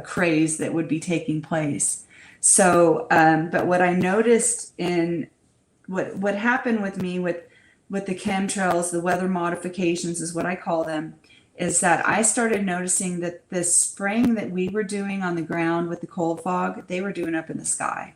Speaker 2: craze that would be taking place. So, but what I noticed in what happened with me with the chemtrails, the weather modifications is what I call them, is that I started noticing that the spraying that we were doing on the ground with the cold fog, they were doing up in the sky.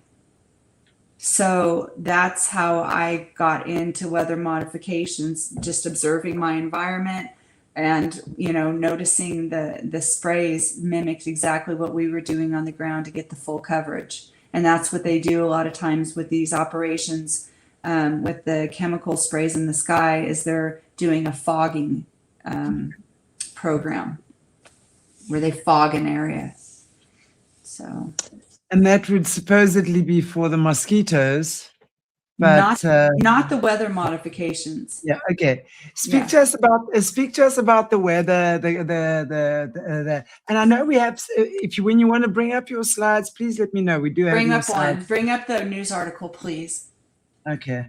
Speaker 2: So that's how I got into weather modifications, just observing my environment and, noticing the sprays mimicked exactly what we were doing on the ground to get the full coverage. And that's what they do a lot of times with these operations, with the chemical sprays in the sky, is they're doing a fogging program where they fog an area. So,
Speaker 1: and that would supposedly be for the mosquitoes, but
Speaker 2: not the weather modifications.
Speaker 1: Yeah. Okay. Speak to us about the weather. The and I know we have. When you want to bring up your slides, please let me know. We do have
Speaker 2: bring up
Speaker 1: slides.
Speaker 2: one. Bring up the news article, please.
Speaker 1: Okay.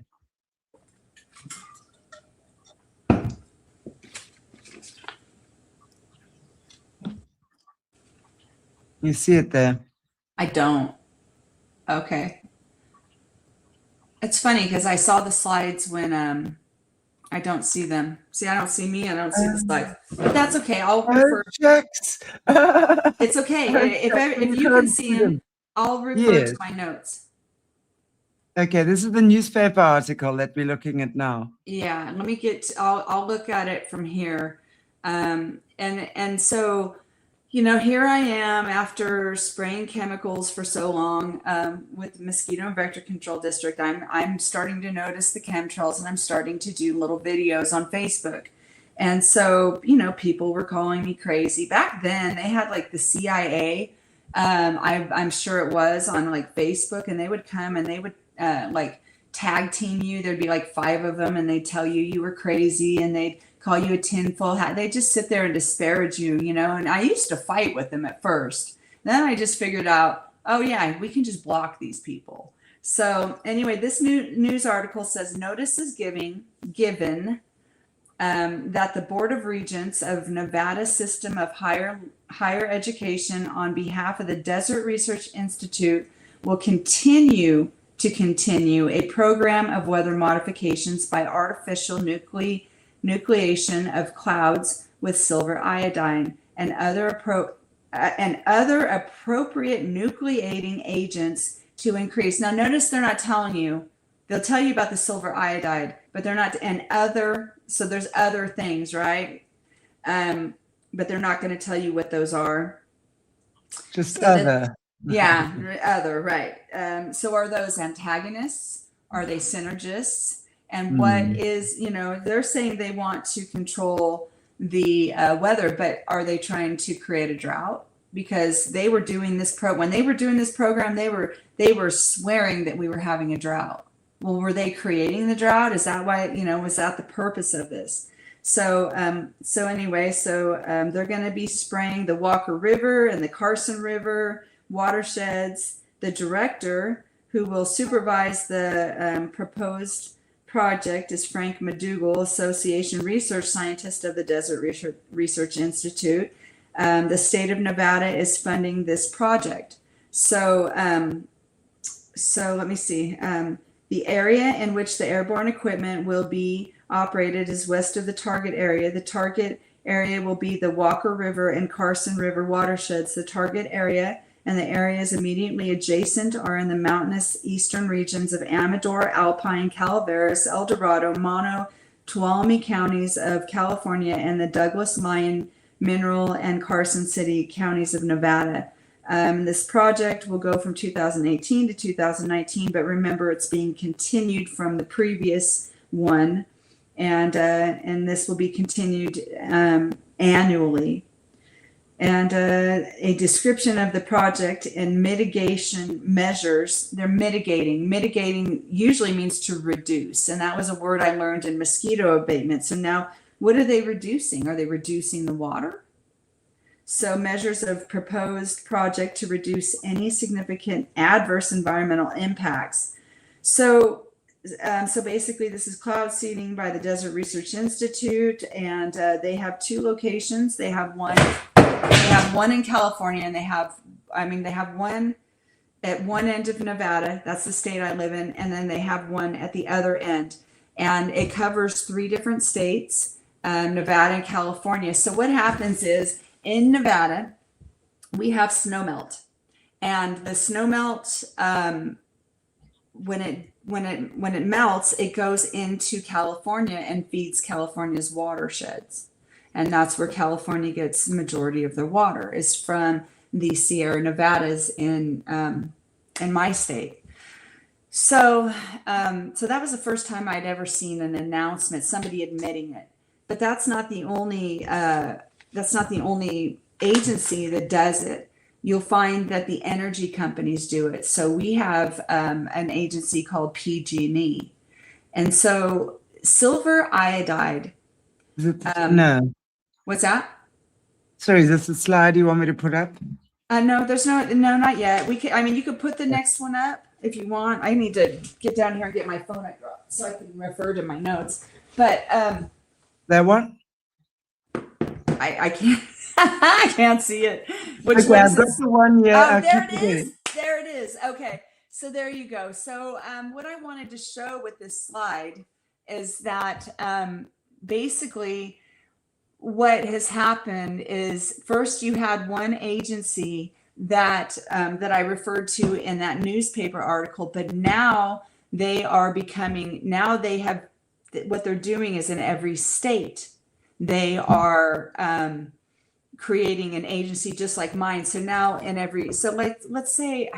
Speaker 1: You see it there.
Speaker 2: I don't. Okay. It's funny because I saw the slides when I don't see them. See, I don't see me. I don't see the slides. But that's okay. I'll
Speaker 1: Oh,
Speaker 2: refer.
Speaker 1: shucks.
Speaker 2: It's okay. If
Speaker 1: You
Speaker 2: you can
Speaker 1: can't
Speaker 2: see
Speaker 1: see
Speaker 2: them,
Speaker 1: them.
Speaker 2: I'll refer to
Speaker 1: Yes.
Speaker 2: my notes.
Speaker 1: Okay, this is the newspaper article that we're looking at now.
Speaker 2: Yeah, let me get. I'll look at it from here, and so, here I am after spraying chemicals for so long with mosquito and vector control district. I'm starting to notice the chemtrails, and I'm starting to do little videos on Facebook, and so people were calling me crazy. Back then, they had like the CIA. I'm sure it was on like Facebook, and they would come and they would like tag team you. There'd be like 5 of them, and they'd tell you were crazy, and they'd call you a tinfoil hat. They just sit there and disparage you, And I used to fight with them at first. Then I just figured out, oh yeah, we can just block these people. So anyway, this news article says notice is given that the Board of Regents of Nevada System of Higher Education, on behalf of the Desert Research Institute, will continue a program of weather modifications by artificial nucleation of clouds with silver iodine and other appropriate nucleating agents to increase. Now, notice they're not telling you. They'll tell you about the silver iodide, but they're not. And other. So there's other things, right? But they're not going to tell you what those are.
Speaker 1: Just
Speaker 2: so
Speaker 1: other.
Speaker 2: Yeah, other, right. So are those antagonists? Are they synergists? And what is, they're saying they want to control the weather, but are they trying to create a drought? Because they were doing this when they were doing this program, they were swearing that we were having a drought. Well, were they creating the drought? Is that why, was that the purpose of this? So anyway, they're going to be spraying the Walker River and the Carson River watersheds. The director who will supervise the proposed project is Frank McDougall, Association Research Scientist of the Desert Research Institute. The state of Nevada is funding this project. So let me see. The area in which the airborne equipment will be operated is west of the target area. The target area will be the Walker River and Carson River watersheds. The target area and the areas immediately adjacent are in the mountainous eastern regions of Amador, Alpine, Calaveras, El Dorado, Mono, Tuolumne counties of California, and the Douglas, Lyon, Mineral, and Carson City counties of Nevada. This project will go from 2018 to 2019, but remember it's being continued from the previous one, and this will be continued annually. And a description of the project and mitigation measures. They're mitigating. Mitigating usually means to reduce. And that was a word I learned in mosquito abatement. So now what are they reducing? Are they reducing the water? So measures of proposed project to reduce any significant adverse environmental impacts. So basically this is cloud seeding by the Desert Research Institute, and they have 2 locations. They have one in California, and they have one at one end of Nevada. That's the state I live in. And then they have one at the other end, and it covers 3 different states, Nevada and California. So what happens is in Nevada, we have snowmelt, and the snowmelt, when it melts, it goes into California and feeds California's watersheds. And that's where California gets the majority of their water, is from the Sierra Nevadas in my state. So that was the first time I'd ever seen an announcement, somebody admitting it. But that's not the only agency that does it. You'll find that the energy companies do it. So we have an agency called PG&E, and so silver iodide.
Speaker 1: Is it, no.
Speaker 2: What's that?
Speaker 1: Sorry, is this the slide you want me to put up?
Speaker 2: No, not yet. You could put the next one up if you want. I need to get down here and get my phone so I can refer to my notes. But
Speaker 1: that one?
Speaker 2: I can't I can't see it. Which
Speaker 1: Okay,
Speaker 2: one
Speaker 1: I've
Speaker 2: is
Speaker 1: got
Speaker 2: this?
Speaker 1: the one here.
Speaker 2: Oh,
Speaker 1: I
Speaker 2: there
Speaker 1: keep
Speaker 2: it
Speaker 1: forgetting.
Speaker 2: is. There it is. Okay. So there you go. So what I wanted to show with this slide is that basically what has happened is first you had one agency that that I referred to in that newspaper article, but now they are becoming, now they have, what they're doing is in every state they are creating an agency just like mine. So now in every, so let's say,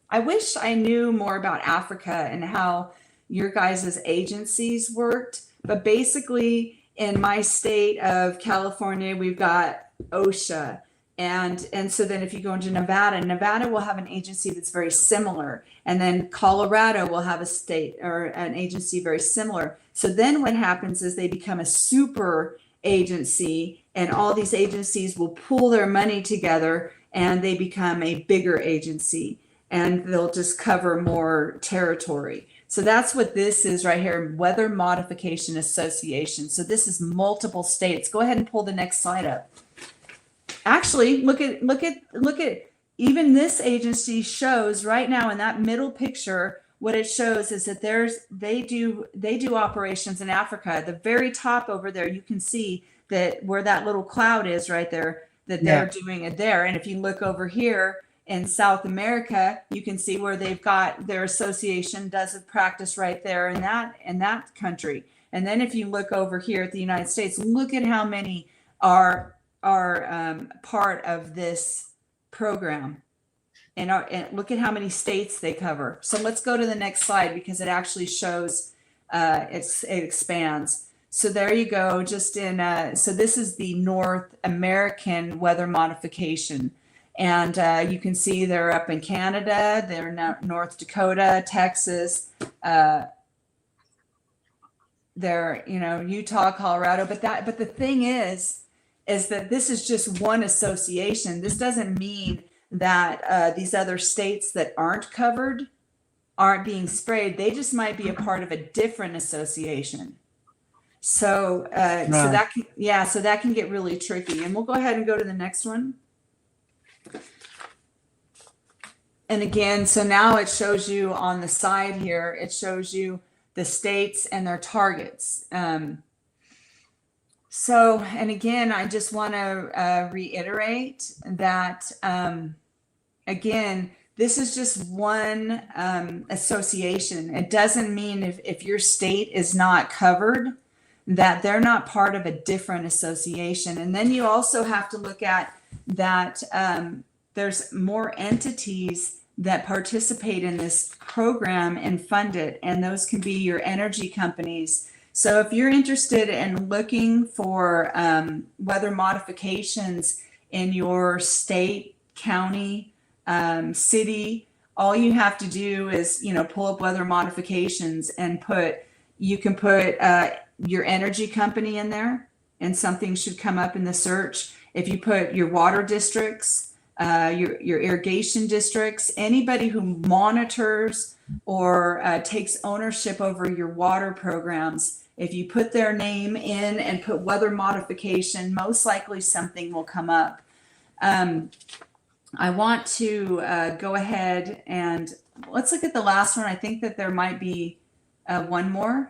Speaker 2: I wish I knew more about Africa and how your guys' agencies worked, but basically in my state of California, we've got OSHA. And so then if you go into Nevada will have an agency that's very similar. And then Colorado will have a state or an agency very similar. So then what happens is they become a super agency, and all these agencies will pool their money together and they become a bigger agency, and they'll just cover more territory. So that's what this is right here, Weather Modification Association. So this is multiple states. Go ahead and pull the next slide up. Actually, look at even this agency shows right now in that middle picture, what it shows is that they do operations in Africa. At the very top over there, you can see that where that little cloud is right there, that they're doing it there. And if you look over here in South America, you can see where they've got their association does a practice right there in that country. And then if you look over here at the United States, look at how many are part of this program. And look at how many states they cover. So let's go to the next slide because it actually shows it expands. So there you go. Just in so this is the North American Weather Modification, and you can see they're up in Canada, they're now North Dakota, Texas, they're Utah, Colorado. But the thing is that this is just one association. This doesn't mean that these other states that aren't covered aren't being sprayed. They just might be a part of a different association. So right. So that can get really tricky. And we'll go ahead and go to the next one. And again, so now it shows you on the side here, it shows you the states and their targets. So, and again, I just want to reiterate that, again, this is just one association. It doesn't mean if your state is not covered, that they're not part of a different association. And then you also have to look at that there's more entities that participate in this program and fund it. And those can be your energy companies. So if you're interested in looking for weather modifications in your state, county, city, all you have to do is, pull up weather modifications and you can put your energy company in there and something should come up in the search. If you put your water districts, your irrigation districts, anybody who monitors or takes ownership over your water programs, if you put their name in and put weather modification, most likely something will come up. I want to go ahead and let's look at the last one. I think that there might be one more.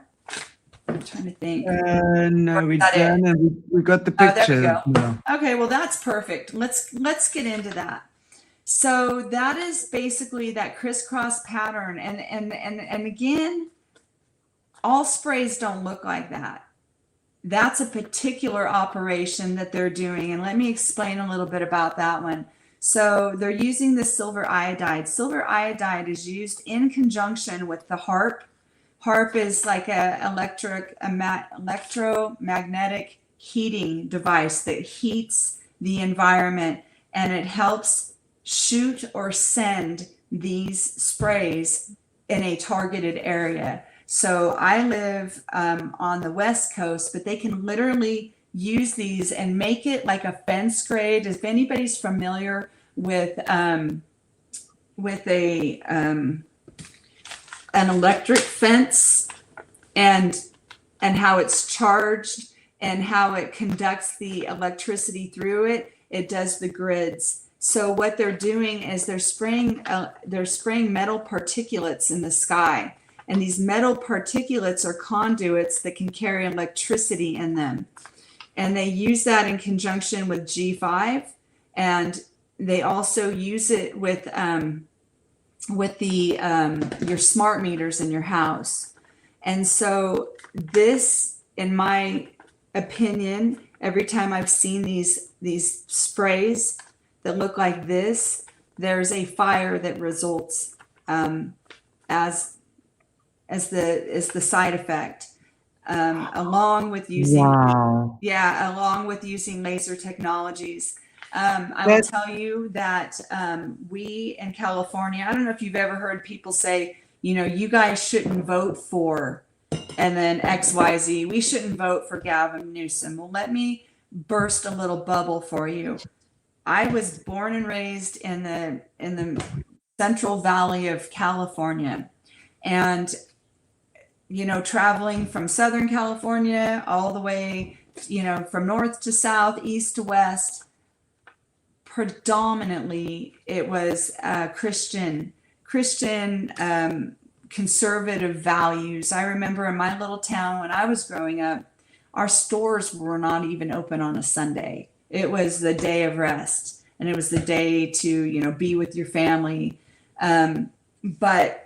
Speaker 2: I'm trying to think.
Speaker 1: No, we don't. We got the picture.
Speaker 2: Oh, there we go. No. Okay, well, that's perfect. Let's get into that. So that is basically that crisscross pattern. And again, all sprays don't look like that. That's a particular operation that they're doing. And let me explain a little bit about that one. So they're using the silver iodide. Silver iodide is used in conjunction with the HARP. HARP is like a electromagnetic heating device that heats the environment, and it helps shoot or send these sprays in a targeted area. So I live on the West Coast, but they can literally use these and make it like a fence grade. If anybody's familiar with an electric fence and how it's charged, and how it conducts the electricity through it. It does the grids. So what they're doing is they're spraying metal particulates in the sky, and these metal particulates are conduits that can carry electricity in them, and they use that in conjunction with G5, and they also use it with the your smart meters in your house. And so this, in my opinion, every time I've seen these sprays that look like this, there's a fire that results as the side effect, along with using along with using laser technologies. I will tell you that we in California, I don't know if you've ever heard people say, you know, you guys shouldn't vote for, and then XYZ, we shouldn't vote for Gavin Newsom. Well, let me burst a little bubble for you. I was born and raised in the Central Valley of California, and you know, traveling from Southern California all the way, you know, from north to south, east to west, predominantly it was Christian conservative values. I remember in my little town when I was growing up, our stores were not even open on a Sunday. It was the day of rest, and it was the day to, you know, be with your family. But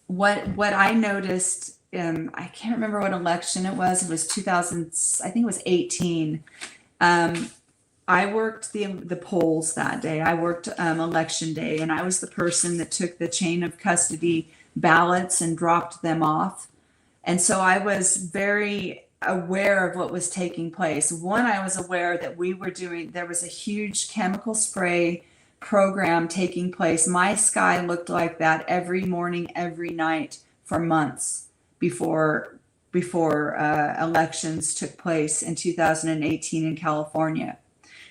Speaker 2: what I noticed, I can't remember what election it was. It was 2000, I think it was 18. I worked the polls that day. I worked election day, and I was the person that took the chain of custody ballots and dropped them off. And so I was very aware of what was taking place. One, I was aware that there was a huge chemical spray program taking place. My sky looked like that every morning, every night for months before elections took place in 2018 in California.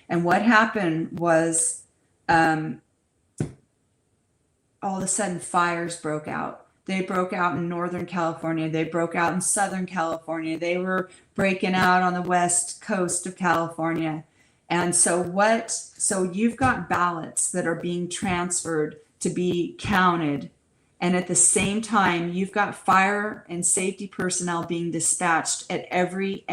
Speaker 2: And what happened was all of a sudden fires broke out. They broke out in Northern California. They broke out in Southern California. They were breaking out on the west coast of California. And so you've got ballots that are being transferred to be counted. And at the same time, you've got fire and safety personnel being dispatched at every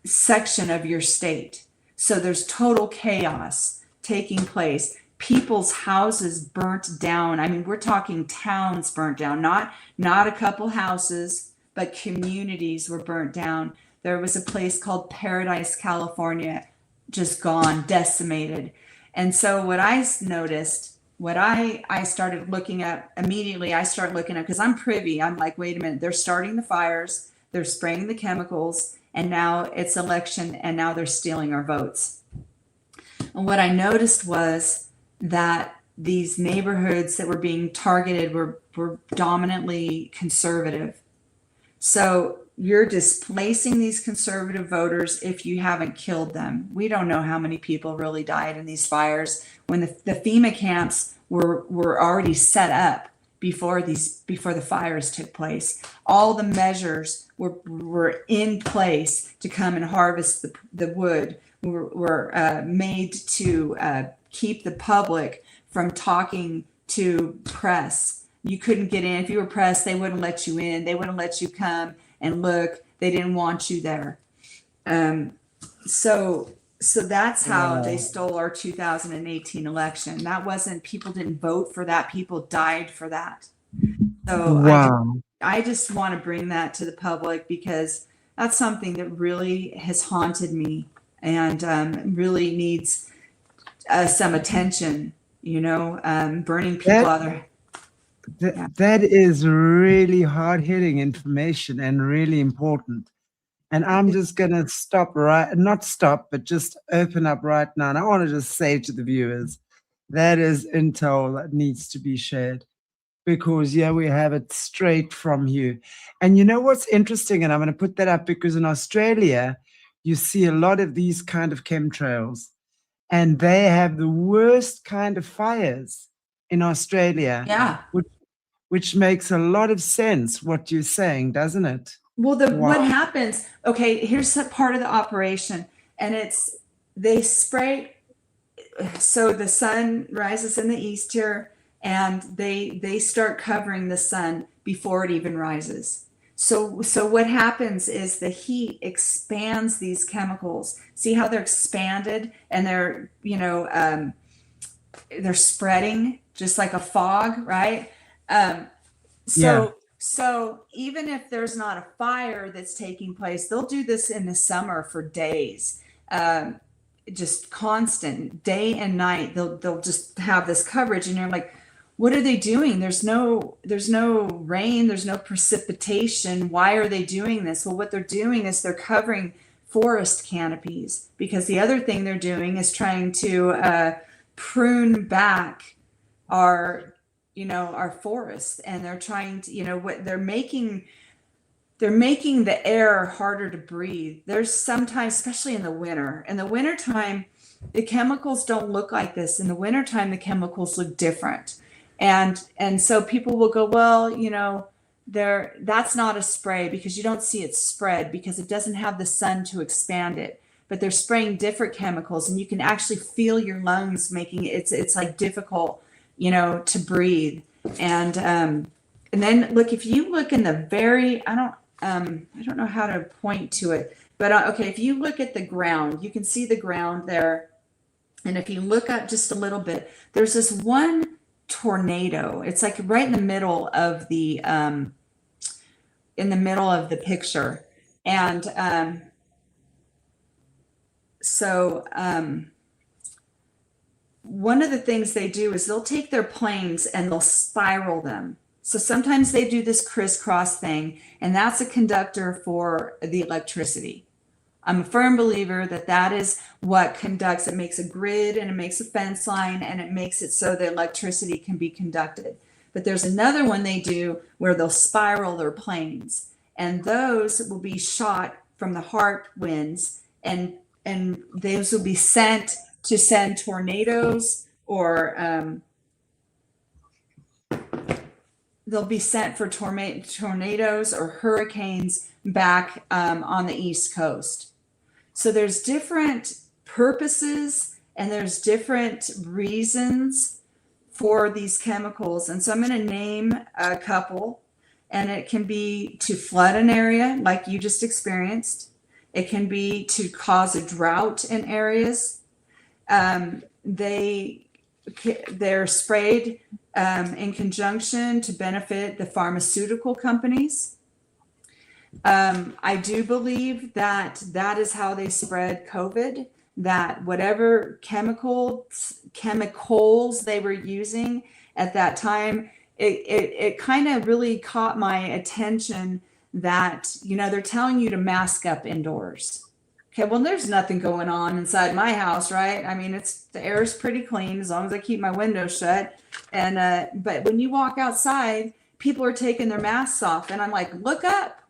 Speaker 2: section of your state. So there's total chaos taking place. People's houses burnt down. I mean, we're talking towns burnt down, not a couple houses, but communities were burnt down. There was a place called Paradise, California, just gone, decimated. And so what I noticed, what I started looking at immediately, because I'm privy. I'm like, wait a minute, they're starting the fires, they're spraying the chemicals, and now it's election, and now they're stealing our votes. And what I noticed was that these neighborhoods that were being targeted were dominantly conservative. So you're displacing these conservative voters if you haven't killed them. We don't know how many people really died in these fires when the FEMA camps were already set up before the fires took place. All the measures were in place to come and harvest the wood, were made to keep the public from talking to press. You couldn't get in. If you were press, they wouldn't let you in. They wouldn't let you come and look. They didn't want you there. So that's how they stole our 2018 election. That wasn't, people didn't vote for that. People died for that. So I just want to bring that to the public, because that's something that really has haunted me, and really needs some attention, you know, burning people out there.
Speaker 1: That is really hard-hitting information and really important. And I'm just going to but just open up right now. And I want to just say to the viewers, that is intel that needs to be shared, because, yeah, we have it straight from you. And you know what's interesting? And I'm going to put that up because in Australia, you see a lot of these kind of chemtrails, and they have the worst kind of fires in Australia.
Speaker 2: Yeah.
Speaker 1: Which makes a lot of sense, what you're saying, doesn't it?
Speaker 2: Well, what
Speaker 1: Wow.
Speaker 2: happens, okay, here's a part of the operation, and it's they spray, so the sun rises in the east here, and they start covering the sun before it even rises. So what happens is the heat expands these chemicals. See how they're expanded, and they're spreading just like a fog, right? Um,
Speaker 1: Yeah.
Speaker 2: so even if there's not a fire that's taking place, they'll do this in the summer for days, um, just constant, day and night. They'll just have this coverage, and you're like, what are they doing? There's no rain, there's no precipitation. Why are they doing this? Well, what they're doing is they're covering forest canopies, because the other thing they're doing is trying to prune back our forests, and they're trying to, what they're making the air harder to breathe. There's sometimes, especially in the wintertime, the chemicals don't look like this. In the wintertime, the chemicals look different. And so people will go, well, that's not a spray, because you don't see it spread, because it doesn't have the sun to expand it. But they're spraying different chemicals, and you can actually feel your lungs making it, it's like difficult, to breathe. And then look, if you look in the very, I don't know how to point to it, but okay, if you look at the ground, you can see the ground there. And if you look up just a little bit, there's this one tornado. It's like right in the middle of the picture. And so one of the things they do is they'll take their planes and they'll spiral them. So sometimes they do this crisscross thing, and that's a conductor for the electricity. I'm a firm believer that that is what conducts. It makes a grid, and it makes a fence line, and it makes it so that electricity can be conducted. But there's another one they do where they'll spiral their planes, and those will be shot from the HARP winds, and those will be sent to send tornadoes, or they'll be sent for tornadoes or hurricanes back on the East Coast. So there's different purposes, and there's different reasons for these chemicals. And so I'm going to name a couple, and it can be to flood an area like you just experienced. It can be to cause a drought in areas. They're sprayed in conjunction to benefit the pharmaceutical companies. I do believe that is how they spread COVID, that whatever chemicals they were using at that time, it kind of really caught my attention that, they're telling you to mask up indoors. Okay, well, there's nothing going on inside my house, right? I mean, the air is pretty clean as long as I keep my windows shut. And but when you walk outside, people are taking their masks off, and I'm like, look up.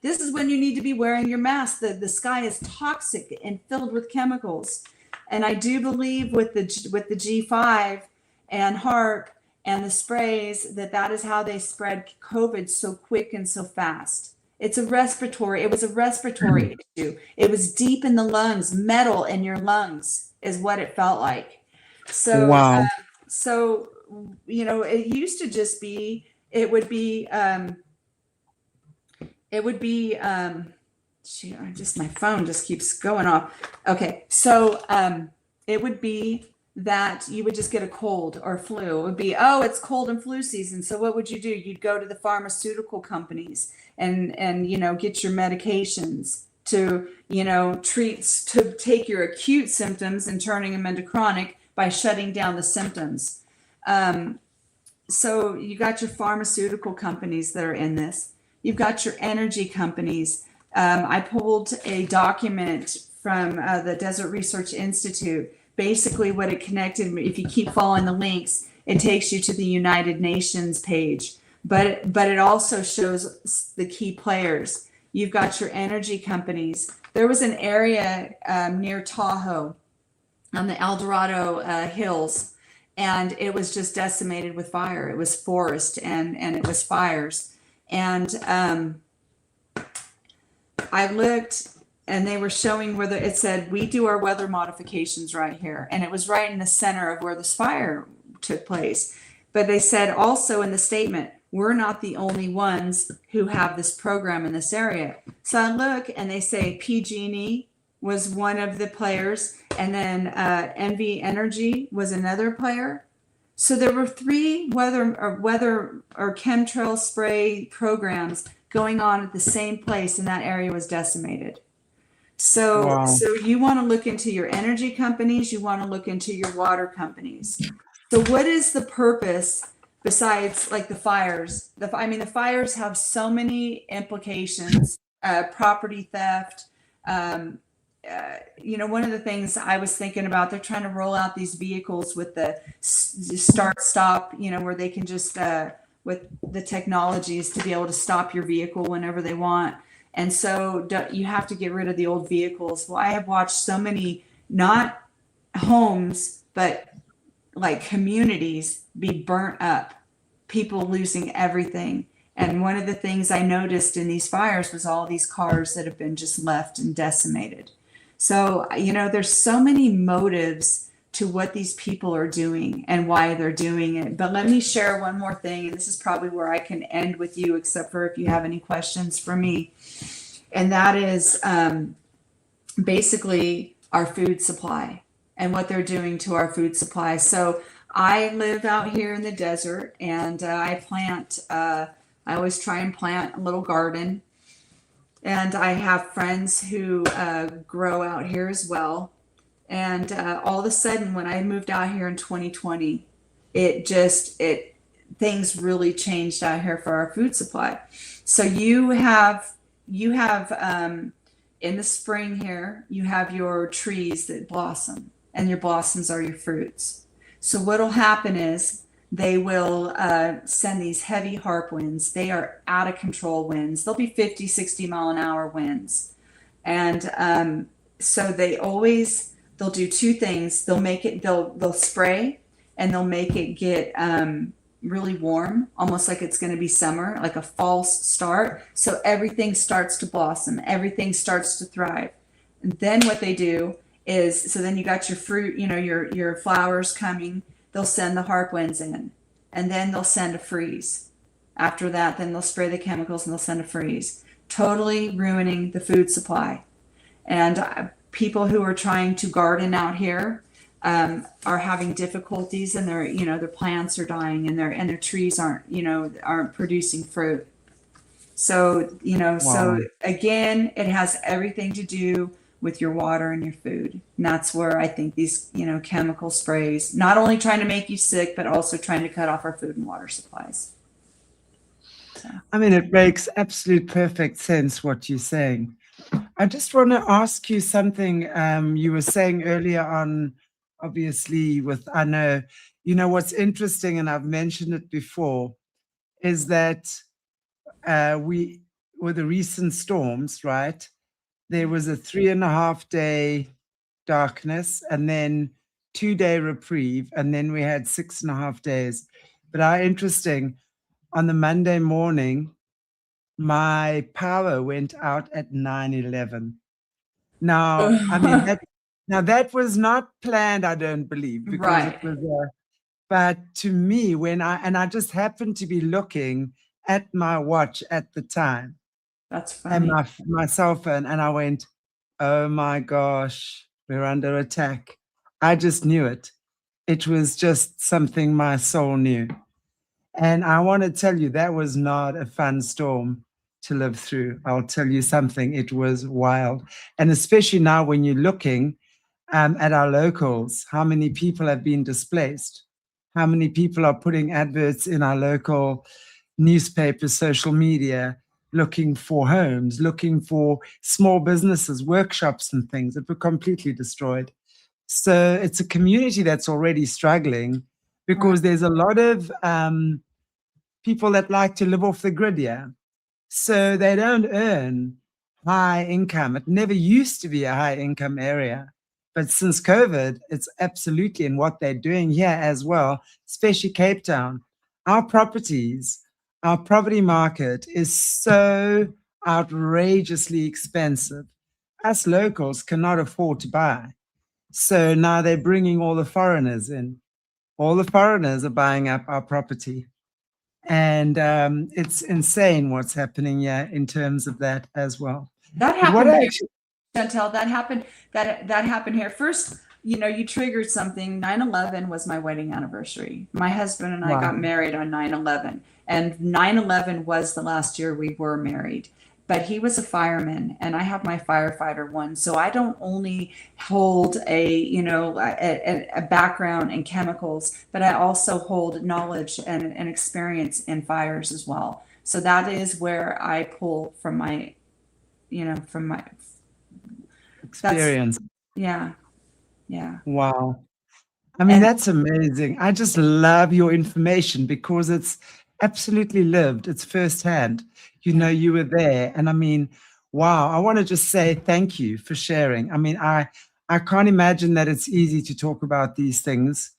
Speaker 2: This is when you need to be wearing your mask. The sky is toxic and filled with chemicals. And I do believe with the G5 and HARP and the sprays that is how they spread COVID so quick and so fast. It was a respiratory issue. It was deep in the lungs, metal in your lungs is what it felt like. So,
Speaker 1: Wow.
Speaker 2: it used to just be, my phone just keeps going off. Okay. So, it would be that you would just get a cold or flu. It would be, oh, it's cold and flu season. So what would you do? You'd go to the pharmaceutical companies and get your medications to, to take your acute symptoms and turning them into chronic by shutting down the symptoms. So you got your pharmaceutical companies that are in this. You've got your energy companies. I pulled a document from the Desert Research Institute. Basically what it connected, if you keep following the links, it takes you to the United Nations page. But it also shows the key players. You've got your energy companies. There was an area near Tahoe on the El Dorado hills, and it was just decimated with fire. It was forest and it was fires. And I looked and they were showing where it said, we do our weather modifications right here. And it was right in the center of where this fire took place. But they said also in the statement, we're not the only ones who have this program in this area. So I look and they say PG&E was one of the players, and then NV Energy was another player. So there were 3 weather or chemtrail spray programs going on at the same place, and that area was decimated. So,
Speaker 1: Wow.
Speaker 2: so you want to look into your energy companies, you want to look into your water companies. So what is the purpose besides like the fires? The fires have so many implications, property theft. One of the things I was thinking about, they're trying to roll out these vehicles with the start stop, where they can just, with the technologies to be able to stop your vehicle whenever they want. And so you have to get rid of the old vehicles. Well, I have watched so many, not homes, but like communities be burnt up, people losing everything. And one of the things I noticed in these fires was all these cars that have been just left and decimated. So, there's so many motives to what these people are doing and why they're doing it. But let me share one more thing, and this is probably where I can end with you, except for if you have any questions for me. And that is basically our food supply and what they're doing to our food supply. So I live out here in the desert, and I always try and plant a little garden. And I have friends who grow out here as well. And all of a sudden, when I moved out here in 2020, things really changed out here for our food supply. So you have in the spring here, you have your trees that blossom, and your blossoms are your fruits. So what'll happen is they will send these heavy harp winds. They are out of control winds. They'll be 50, 60 mile an hour winds. And so they'll do 2 things. They'll spray, and they'll make it get really warm, almost like it's going to be summer, like a false start. So everything starts to blossom. Everything starts to thrive. And then what they do is, so then you got your fruit, your flowers coming. They'll send the harp winds in, and then they'll send a freeze. After that, then they'll spray the chemicals and they'll send a freeze, totally ruining the food supply. And people who are trying to garden out here are having difficulties, and their plants are dying, and their trees aren't producing fruit. So,
Speaker 1: Wow.
Speaker 2: So again, it has everything to do with your water and your food. And that's where I think these, chemical sprays, not only trying to make you sick, but also trying to cut off our food and water supplies. So.
Speaker 1: It makes absolute perfect sense what you're saying. I just want to ask you something. You were saying earlier on, obviously, I know, what's interesting, and I've mentioned it before, is that with the recent storms, right? There was a 3.5 day darkness, and then 2-day reprieve, and then we had 6.5 days. But interesting, on the Monday morning, my power went out at 9:11. Now, that was not planned, I don't believe, because
Speaker 2: Right.
Speaker 1: it was. But to me, I just happened to be looking at my watch at the time.
Speaker 2: That's funny.
Speaker 1: And my cell phone, and I went, oh my gosh, we're under attack. I just knew it. It was just something my soul knew. And I want to tell you, that was not a fun storm to live through. I'll tell you something, it was wild. And especially now when you're looking at our locals, how many people have been displaced, how many people are putting adverts in our local newspapers, social media, looking for homes, looking for small businesses, workshops and things that were completely destroyed. So it's a community that's already struggling, because there's a lot of people that like to live off the grid here. So they don't earn high income. It never used to be a high income area. But since COVID, it's absolutely in what they're doing here as well, especially Cape Town. Our property market is so outrageously expensive. Us locals cannot afford to buy. So now they're bringing all the foreigners in. All the foreigners are buying up our property. And it's insane what's happening here in terms of that as well.
Speaker 2: That
Speaker 1: But what
Speaker 2: happened here,
Speaker 1: actually,
Speaker 2: Chantel. That happened here. First, you triggered something. 9/11 was my wedding anniversary. My husband and I
Speaker 1: wow,
Speaker 2: got married on 9/11, and 9/11 was the last year we were married. But he was a fireman, and I have my firefighter one. So I don't only hold a background in chemicals, but I also hold knowledge and experience in fires as well. So that is where I pull from my, from my, that's,
Speaker 1: experience.
Speaker 2: yeah, yeah.
Speaker 1: Wow. I mean,
Speaker 2: And
Speaker 1: that's amazing. I just love your information because it's absolutely lived. It's firsthand.
Speaker 2: yeah,
Speaker 1: You were there. And I mean, wow, I want to just say thank you for sharing. I mean, I can't imagine that it's easy to talk about these things,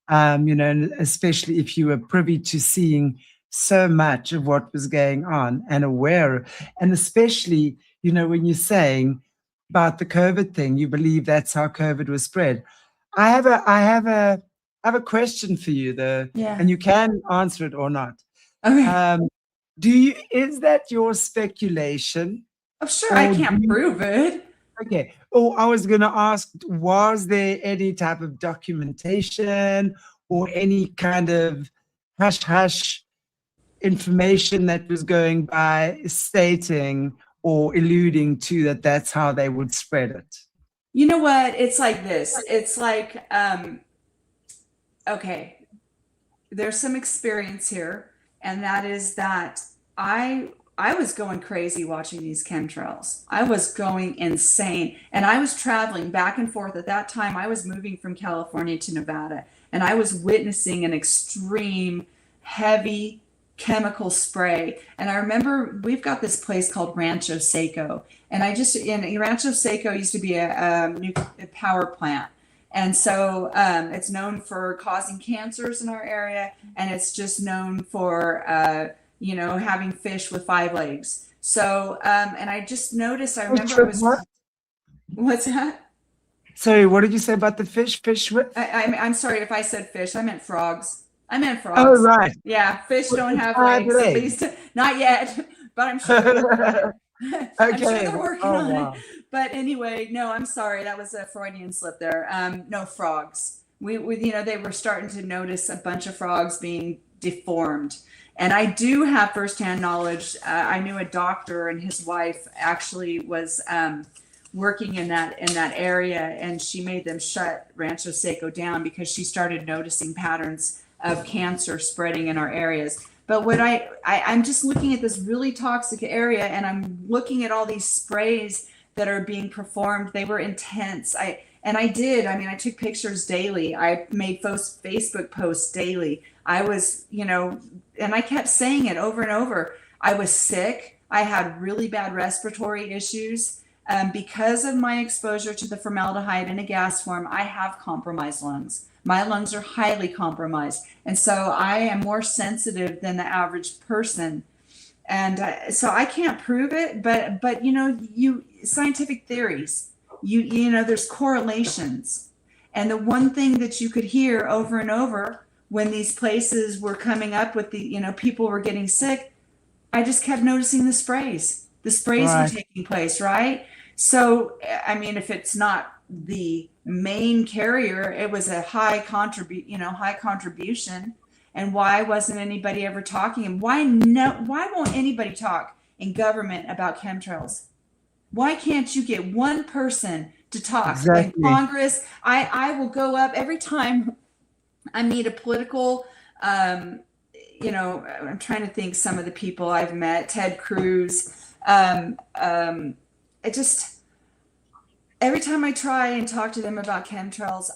Speaker 1: and especially if you were privy to seeing so much of what was going on and aware, and especially, when you're saying about the COVID thing, you believe that's how COVID was spread. I have a question for you though,
Speaker 2: yeah.
Speaker 1: and you can answer it or not.
Speaker 2: Okay.
Speaker 1: Um, is that your speculation,
Speaker 2: Oh, sure. I
Speaker 1: or do
Speaker 2: can't
Speaker 1: you,
Speaker 2: prove it.
Speaker 1: okay? Oh, I was going to ask, was there any type of documentation or any kind of hush hush information that was going by stating or alluding to that that's how they would spread it?
Speaker 2: You know what? It's like this. It's like, okay, there's some experience here, and that is that I was going crazy watching these chemtrails. I was going insane, and I was traveling back and forth. At that time, I was moving from California to Nevada, and I was witnessing an extreme, heavy chemical spray. And I remember we've got this place called Rancho Seco, and in Rancho Seco used to be a power plant. And so it's known for causing cancers in our area, and it's just known for, having fish with 5 legs. So, and I just noticed, I remember I was,
Speaker 1: What?
Speaker 2: what's that?
Speaker 1: Sorry, what did you say about the fish? Fish with?
Speaker 2: I'm sorry if I said fish. I meant frogs. I meant
Speaker 1: Oh,
Speaker 2: frogs.
Speaker 1: right.
Speaker 2: Yeah, fish
Speaker 1: With
Speaker 2: don't
Speaker 1: the
Speaker 2: have
Speaker 1: five
Speaker 2: legs, at
Speaker 1: legs.
Speaker 2: least not yet, but I'm sure they're working on it. I'm sure
Speaker 1: Okay.
Speaker 2: they're working
Speaker 1: Oh,
Speaker 2: on it.
Speaker 1: wow.
Speaker 2: But anyway, no, I'm sorry. That was a Freudian slip there. No frogs. They were starting to notice a bunch of frogs being deformed. And I do have firsthand knowledge. I knew a doctor, and his wife actually was working in that area, and she made them shut Rancho Seco down because she started noticing patterns of cancer spreading in our areas. But what I'm just looking at this really toxic area, and I'm looking at all these sprays that are being performed. They were intense. I took pictures daily. I made Facebook posts daily. I was, and I kept saying it over and over. I was sick. I had really bad respiratory issues. Because of my exposure to the formaldehyde in a gas form, I have compromised lungs. My lungs are highly compromised. And so I am more sensitive than the average person. And so I can't prove it, but scientific theories, there's correlations. And the one thing that you could hear over and over when these places were coming up with people were getting sick, I just kept noticing the sprays. The sprays were
Speaker 1: Right.
Speaker 2: taking place, right? So, I mean, if it's not the main carrier, it was a high contribution. And why wasn't anybody ever talking? And why won't anybody talk in government about chemtrails? Why can't you get one person to talk in
Speaker 1: Exactly.
Speaker 2: Congress? I will go up every time I meet a political, I'm trying to think some of the people I've met, Ted Cruz. It just, every time I try and talk to them about chemtrails,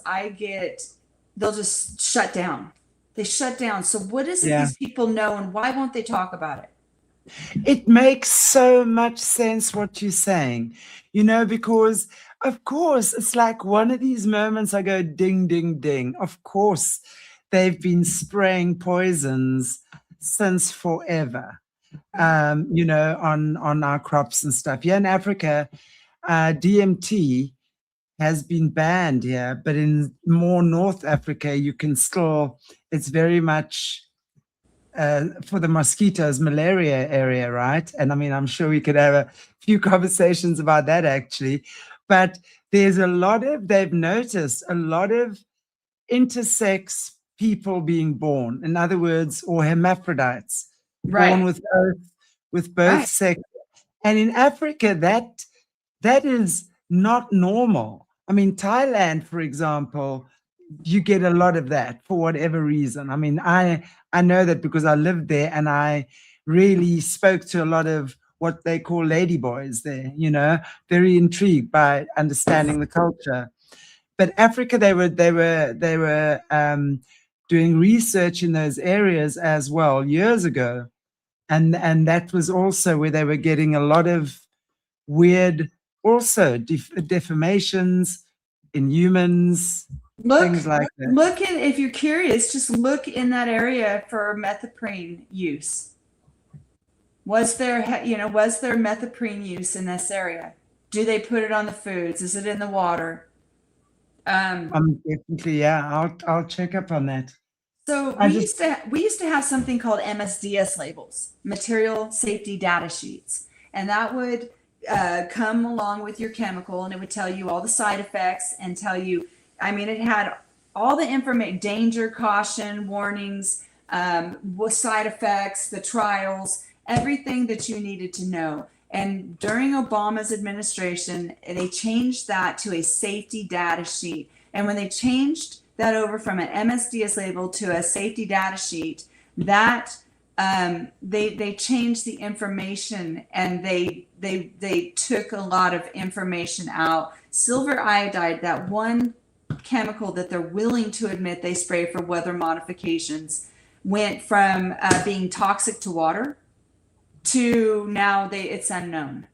Speaker 2: they'll just shut down. They shut down. So what is it
Speaker 1: Yeah.
Speaker 2: these people know, and why won't they talk about it?
Speaker 1: It makes so much sense what you're saying, because of course it's like one of these moments I go ding, ding, ding. Of course, they've been spraying poisons since forever. you know, on our crops and stuff. Here in Africa, DMT has been banned here, but in more North Africa, you can still, it's very much for the mosquitoes, malaria area, right? And I mean, I'm sure we could have a few conversations about that actually, but there's a lot of, they've noticed a lot of intersex people being born, in other words, or hermaphrodites, born
Speaker 2: Right.
Speaker 1: with both
Speaker 2: Right.
Speaker 1: sex. And in Africa, that is not normal. I mean, Thailand, for example, you get a lot of that for whatever reason. I mean, I know that because I lived there and I really spoke to a lot of what they call ladyboys there, you know, very intrigued by understanding the culture. But Africa, they were doing research in those areas as well years ago, and that was also where they were getting a lot of weird, also deformations in humans,
Speaker 2: Look,
Speaker 1: things like that.
Speaker 2: look at, if you're curious, just look in that area for methoprene use. Was there, was there methoprene use in this area? Do they put it on the foods? Is it in the water?
Speaker 1: Definitely, yeah. I'll check up on that.
Speaker 2: So
Speaker 1: I
Speaker 2: we
Speaker 1: just
Speaker 2: used to we used to have something called MSDS labels, material safety data sheets, and that would come along with your chemical, and it would tell you all the side effects and tell you. I mean, it had all the information: danger, caution, warnings, side effects, the trials, everything that you needed to know. And during Obama's administration, they changed that to a safety data sheet. And when they changed that over from an MSDS label to a safety data sheet, that they changed the information, and they took a lot of information out. Silver iodide, that one chemical that they're willing to admit they spray for weather modifications, went from being toxic to water to now it's unknown.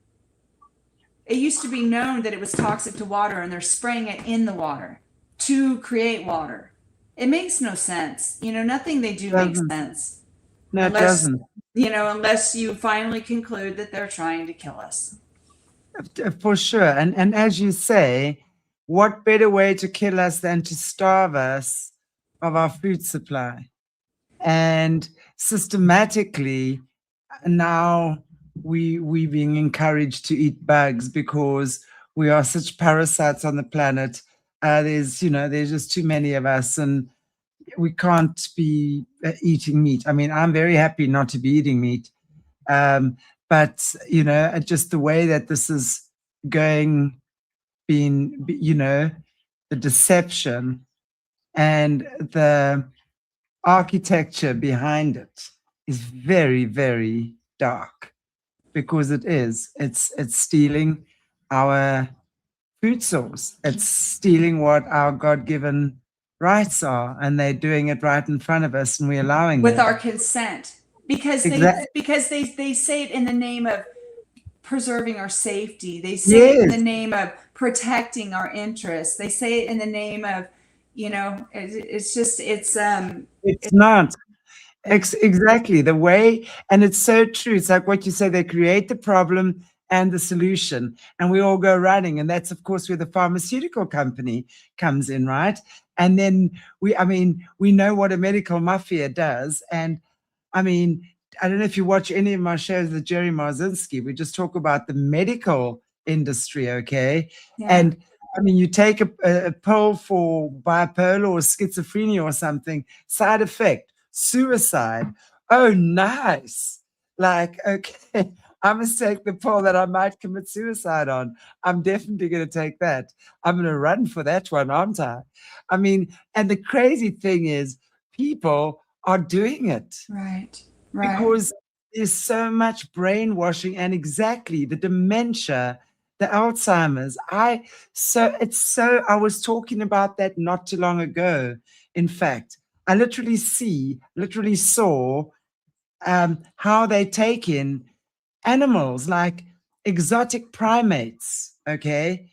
Speaker 2: It used to be known that it was toxic to water, and they're spraying it in the water to create water. It makes no sense. Nothing they do makes sense.
Speaker 1: No, it
Speaker 2: Unless,
Speaker 1: doesn't.
Speaker 2: unless you finally conclude that they're trying to kill us.
Speaker 1: For sure. And as you say, what better way to kill us than to starve us of our food supply? And systematically, now we being encouraged to eat bugs because we are such parasites on the planet. There's just too many of us, and we can't be eating meat. I mean, I'm very happy not to be eating meat, but just the way that this is going, the deception and the architecture behind it is very, very dark, because it's stealing our food source. It's stealing what our God-given rights are, and they're doing it right in front of us, and we're allowing
Speaker 2: with
Speaker 1: them.
Speaker 2: our consent, because they say it in the name of preserving our safety. They say it in the name of protecting our interests. They say it in the name of, it's
Speaker 1: not. Exactly the way, and it's so true. It's like what you say, they create the problem and the solution, and we all go running. And that's, of course, where the pharmaceutical company comes in, right? And then we know what a medical mafia does. And I mean, I don't know if you watch any of my shows with Jerry Marzinski. We just talk about the medical industry, okay?
Speaker 2: Yeah.
Speaker 1: And I mean, you take a pill for bipolar or schizophrenia or something, side effect, suicide. Oh, nice. Like, okay, I must take the pill that I might commit suicide on. I'm definitely going to take that. I'm going to run for that one, aren't I? I mean, and the crazy thing is, people are doing it.
Speaker 2: Right.
Speaker 1: Because there's so much brainwashing, and exactly the dementia, the Alzheimer's. I was talking about that not too long ago. In fact, I literally saw how they take in animals like exotic primates, okay,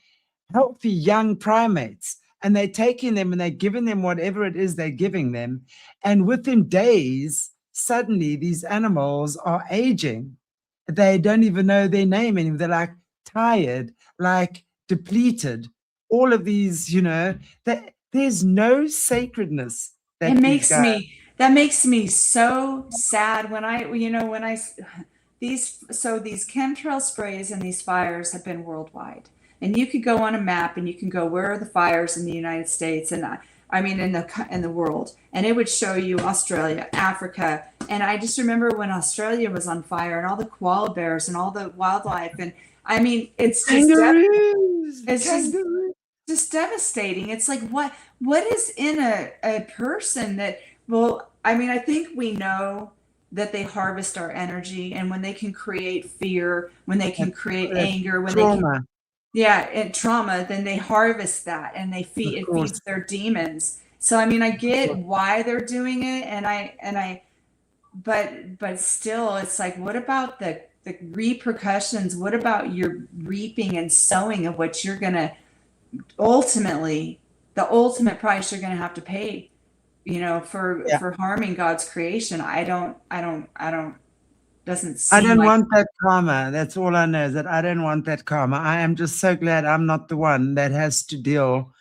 Speaker 1: healthy young primates, and they're taking them and they're giving them whatever it is they're giving them, and within days, suddenly these animals are aging. They don't even know their name anymore. They're like tired, like depleted. All of these, there's no sacredness
Speaker 2: It
Speaker 1: that these
Speaker 2: makes
Speaker 1: guys.
Speaker 2: that makes me so sad when these chemtrail sprays and these fires have been worldwide. And you could go on a map and you can go, where are the fires in the United States? And I mean, in the world, and it would show you Australia, Africa. And I just remember when Australia was on fire and all the koala bears and all the wildlife. And I mean, it's just,
Speaker 1: Kangaroos,
Speaker 2: it's
Speaker 1: kangaroos.
Speaker 2: just devastating. It's like, what is in a person that, well, I mean, I think we know that they harvest our energy, and when they can create fear, when they can create anger, when
Speaker 1: trauma.
Speaker 2: they can, yeah, and trauma, then they harvest that and it feeds their demons. So I mean, I get why they're doing it, but still, it's like, what about the repercussions? What about your reaping and sowing of what you're gonna ultimately, the ultimate price you're gonna have to pay, for harming God's creation? I don't doesn't seem
Speaker 1: I don't
Speaker 2: like.
Speaker 1: want that karma. That's all I know, is that I don't want that karma. I am just so glad I'm not the one that has to deal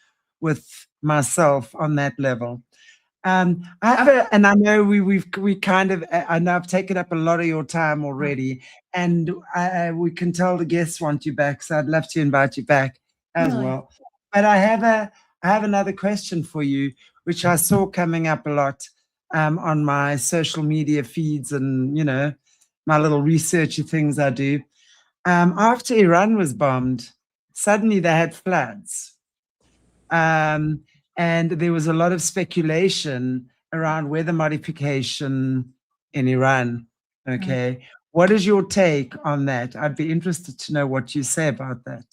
Speaker 1: with myself on that level. I know we kind of, I know I've taken up a lot of your time already, and we can tell the guests want you back, so I'd love to invite you back as well. But I have another question for you, which I saw coming up a lot on my social media feeds and my little researchy things I do. After Iran was bombed, suddenly they had floods. And there was a lot of speculation around weather modification in Iran. Okay. What is your take on that? I'd be interested to know what you say about that.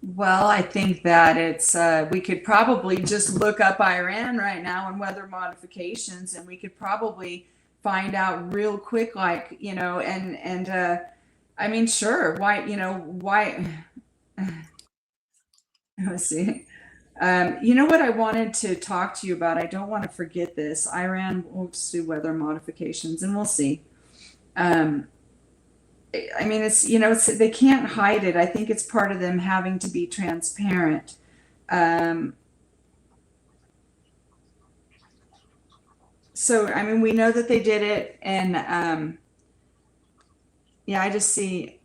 Speaker 2: Well, I think that it's we could probably just look up Iran right now and weather modifications, and we could probably find out real quick, like, I mean, sure, why let's see. What I wanted to talk to you about, I don't want to forget this. Iran will just do weather modifications, and we'll see. I mean, they can't hide it. I think it's part of them having to be transparent. So, I mean, we know that they did it, and I just see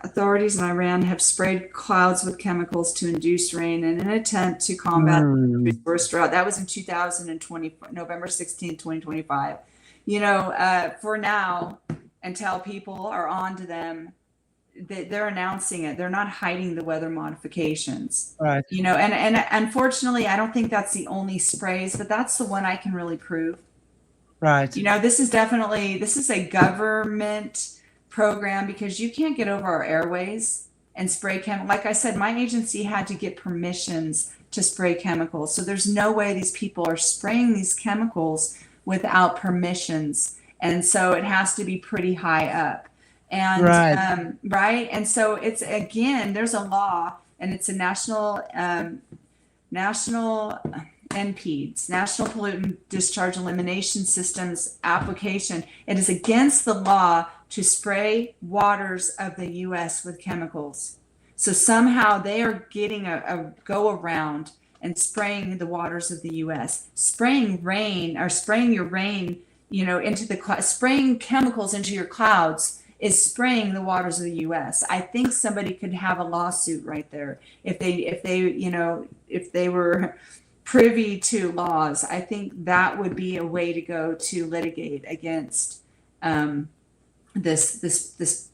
Speaker 2: authorities in Iran have sprayed clouds with chemicals to induce rain in an attempt to combat the worst drought. That was in 2020, November 16, 2025. For now, until people are on to them, they're announcing it. They're not hiding the weather modifications.
Speaker 1: Right.
Speaker 2: And unfortunately, I don't think that's the only sprays, but that's the one I can really prove.
Speaker 1: Right.
Speaker 2: This is a government program, because you can't get over our airways and spray chemicals. Like I said, my agency had to get permissions to spray chemicals. So there's no way these people are spraying these chemicals without permissions. And so it has to be pretty high up. And right. And so it's, again, there's a law, and it's a national NPEDS, National Pollutant Discharge Elimination Systems application. It is against the law to spray waters of the U.S. with chemicals. So somehow they are getting a go around and spraying the waters of the U.S. Spraying rain, or spraying your rain, into the spraying chemicals into your clouds is spraying the waters of the U.S. I think somebody could have a lawsuit right there if they were privy to laws. I think that would be a way to go to litigate against this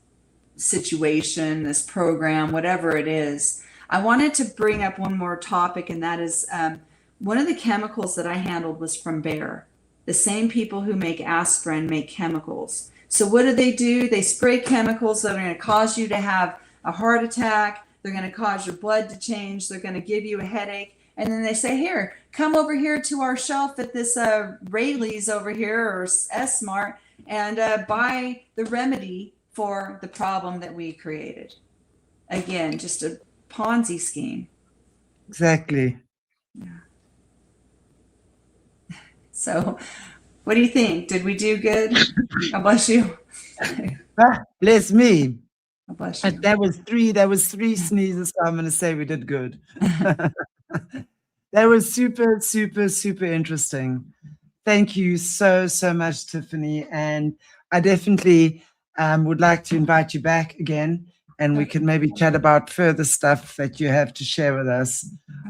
Speaker 2: situation, this program, whatever it is. I wanted to bring up one more topic, and that is one of the chemicals that I handled was from Bayer. The same people who make aspirin make chemicals. So what do? They spray chemicals that are going to cause you to have a heart attack. They're going to cause your blood to change. They're going to give you a headache. And then they say, here, come over here to our shelf at this Rayleigh's over here, or S-Mart, and buy the remedy for the problem that we created. Again, just a Ponzi scheme.
Speaker 1: Exactly.
Speaker 2: So What do you think? Did we do good? God bless you.
Speaker 1: Bless me.
Speaker 2: God bless you.
Speaker 1: That was three sneezes, so I'm going to say we did good. That was super, super, super interesting. Thank you so, so much, Tiffany. And I definitely would like to invite you back again, and we can maybe chat about further stuff that you have to share with us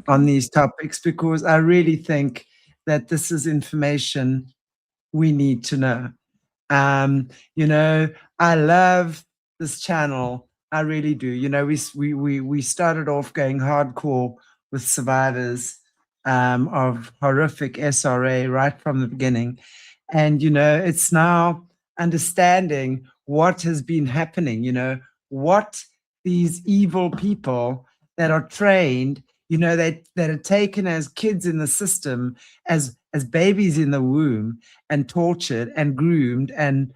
Speaker 1: on these topics, because I really think that this is information we need to know. You know, I love this channel. I really do. You know, we started off going hardcore with survivors of horrific SRA right from the beginning. And, you know, it's now understanding what has been happening, you know, what these evil people that are trained, you know, that are taken as kids in the system, as babies in the womb, and tortured and groomed and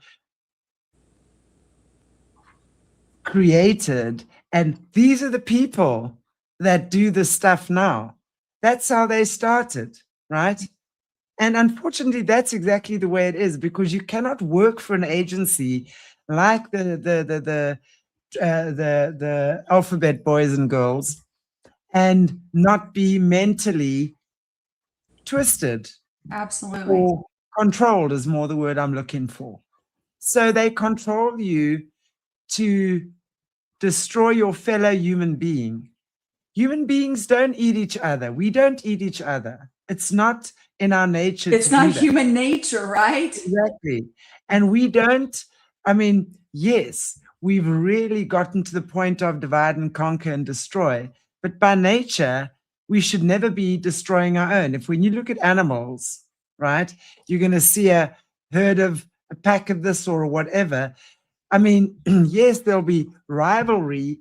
Speaker 1: created. And these are the people that do this stuff now. That's how they started, right? And unfortunately, that's exactly the way it is, because you cannot work for an agency like the alphabet boys and girls and not be mentally twisted.
Speaker 2: Absolutely.
Speaker 1: Or controlled is more the word I'm looking for. So they control you to destroy your fellow human being. Human beings don't eat each other. We don't eat each other. It's not in our nature.
Speaker 2: It's not human nature, right?
Speaker 1: Exactly. And we don't, I mean, yes, we've really gotten to the point of divide and conquer and destroy. But by nature, we should never be destroying our own. When you look at animals, right, you're going to see a herd of a pack of this or whatever. I mean, yes, there'll be rivalry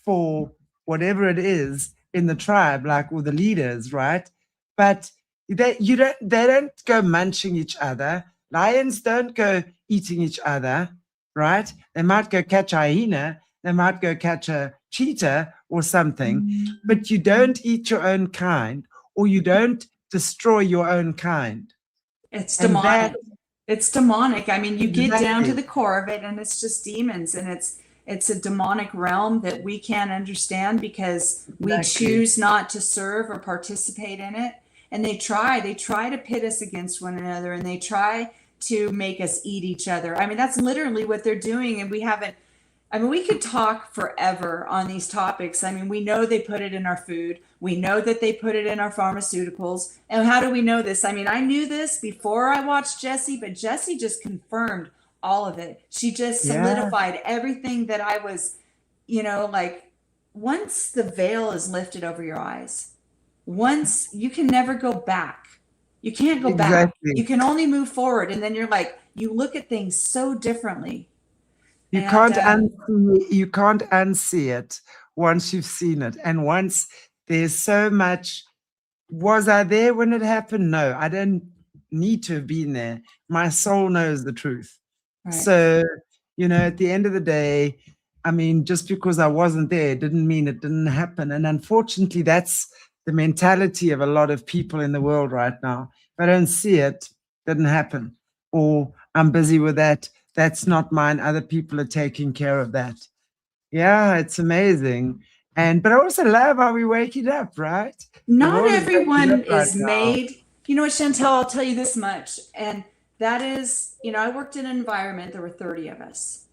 Speaker 1: for whatever it is in the tribe, like with the leaders, right? But they don't go munching each other. Lions don't go eating each other, right? They might go catch a hyena, they might go catch a cheetah or something, but you don't eat your own kind, or you don't destroy your own kind.
Speaker 2: It's demonic. It's demonic. I mean, you get down to the core of it, and it's just demons, and it's a demonic realm that we can't understand because we choose not to serve or participate in it. And they try to pit us against one another, and they try to make us eat each other. I mean, that's literally what they're doing. And we could talk forever on these topics. I mean, we know they put it in our food. We know that they put it in our pharmaceuticals. And how do we know this? I mean, I knew this before I watched Jessie, but Jessie just confirmed all of it. She just solidified everything that I was, you know, like, once the veil is lifted over your eyes, once you can never go back. You can't go back. You can only move forward. And then you're like, you look at things so differently.
Speaker 1: You can't unsee it once you've seen it. And once there's so much, was I there when it happened? No, I didn't need to have been there. My soul knows the truth. Right. So, you know, at the end of the day, I mean, just because I wasn't there didn't mean it didn't happen. And unfortunately, that's the mentality of a lot of people in the world right now. If I don't see it, it didn't happen. Or I'm busy with that. That's not mine. Other people are taking care of that. Yeah, it's amazing. But I also love how we wake it up, right?
Speaker 2: Not everyone is made. You know what, Chantel, I'll tell you this much. And that is, you know, I worked in an environment, there were 30 of us.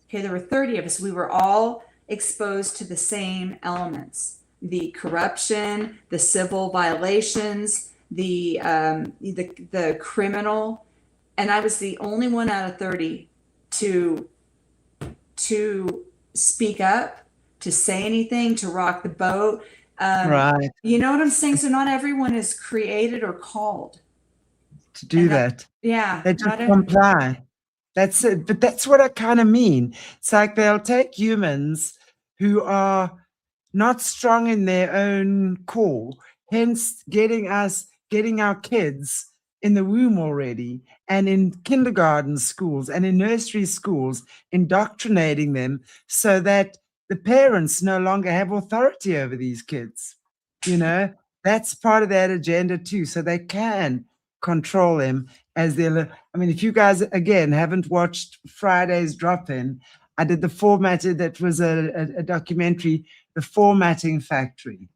Speaker 2: Okay, there were 30 of us. We were all exposed to the same elements. The corruption, the civil violations, the criminal. And I was the only one out of 30 to speak up, to say anything, to rock the boat. Right. You know what I'm saying? So not everyone is created or called
Speaker 1: to do that.
Speaker 2: Yeah.
Speaker 1: They just comply. That's it. But that's what I kind of mean. It's like they'll take humans who are not strong in their own core, hence getting our kids in the womb already, and in kindergarten schools and in nursery schools, indoctrinating them so that the parents no longer have authority over these kids. You know, that's part of that agenda too. So they can control them as their, I mean, if you guys, again, haven't watched Friday's drop-in, I did the formatted, that was a documentary, The Formatting Factory.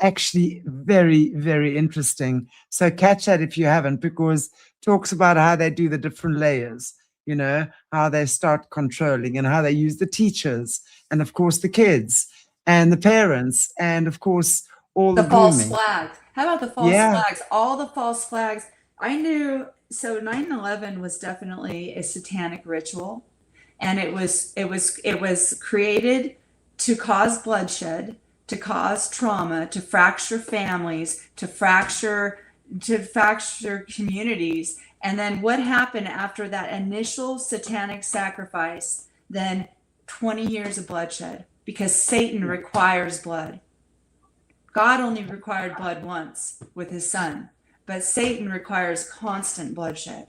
Speaker 1: Actually, very, very interesting. So catch that if you haven't, because talks about how they do the different layers, you know, how they start controlling and how they use the teachers and, of course, the kids and the parents and, of course, all the
Speaker 2: false
Speaker 1: grooming.
Speaker 2: flags. How about the false flags? All the false flags. I knew, so 9/11 was definitely a satanic ritual, and it was created to cause bloodshed, to cause trauma, to fracture families, to fracture communities. And then what happened after that initial satanic sacrifice? Then 20 years of bloodshed, because Satan requires blood. God only required blood once with his son, but Satan requires constant bloodshed.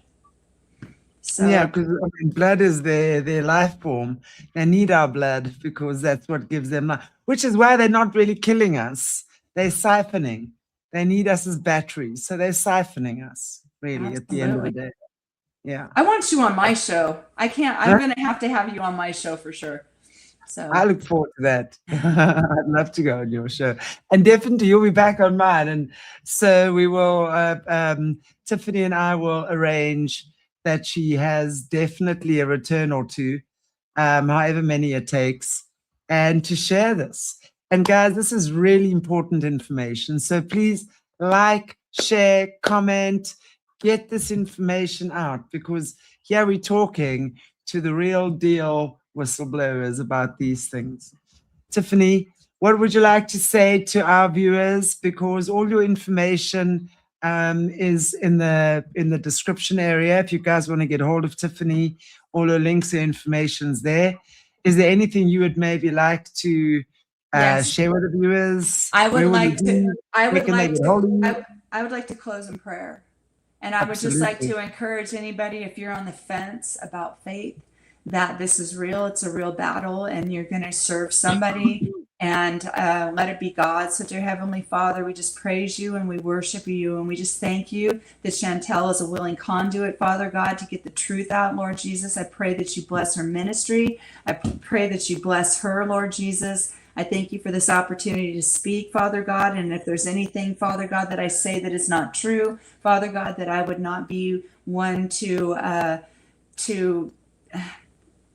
Speaker 2: So,
Speaker 1: yeah, because I mean, blood is their life form. They need our blood because that's what gives them life, which is why they're not really killing us. They're siphoning. They need us as batteries. So they're siphoning us, really, at the end of the day. Yeah.
Speaker 2: I want you on my show. I'm going to have you on my show for sure. So
Speaker 1: I look forward to that. I'd love to go on your show. And definitely you'll be back on mine. And so we will, Tiffany and I will arrange that she has definitely a return or two, however many it takes, and to share this. And guys, this is really important information. So please like, share, comment, get this information out, because here we're talking to the real deal whistleblowers about these things. Tiffany, what would you like to say to our viewers? Because all your information is in the description area. If you guys want to get a hold of Tiffany, all her links and information's there. Is there anything you would maybe like to share with the viewers?
Speaker 2: I would like to close in prayer. And I would just like to encourage anybody, if you're on the fence about faith, that this is real. It's a real battle, and you're going to serve somebody, and let it be God. So, dear Heavenly Father, we just praise you and we worship you, and we just thank you that Chantel is a willing conduit, Father God, to get the truth out, Lord Jesus. I pray that you bless her ministry. I pray that you bless her, Lord Jesus. I thank you for this opportunity to speak, Father God. And if there's anything, Father God, that I say that is not true, Father God, that I would not be one to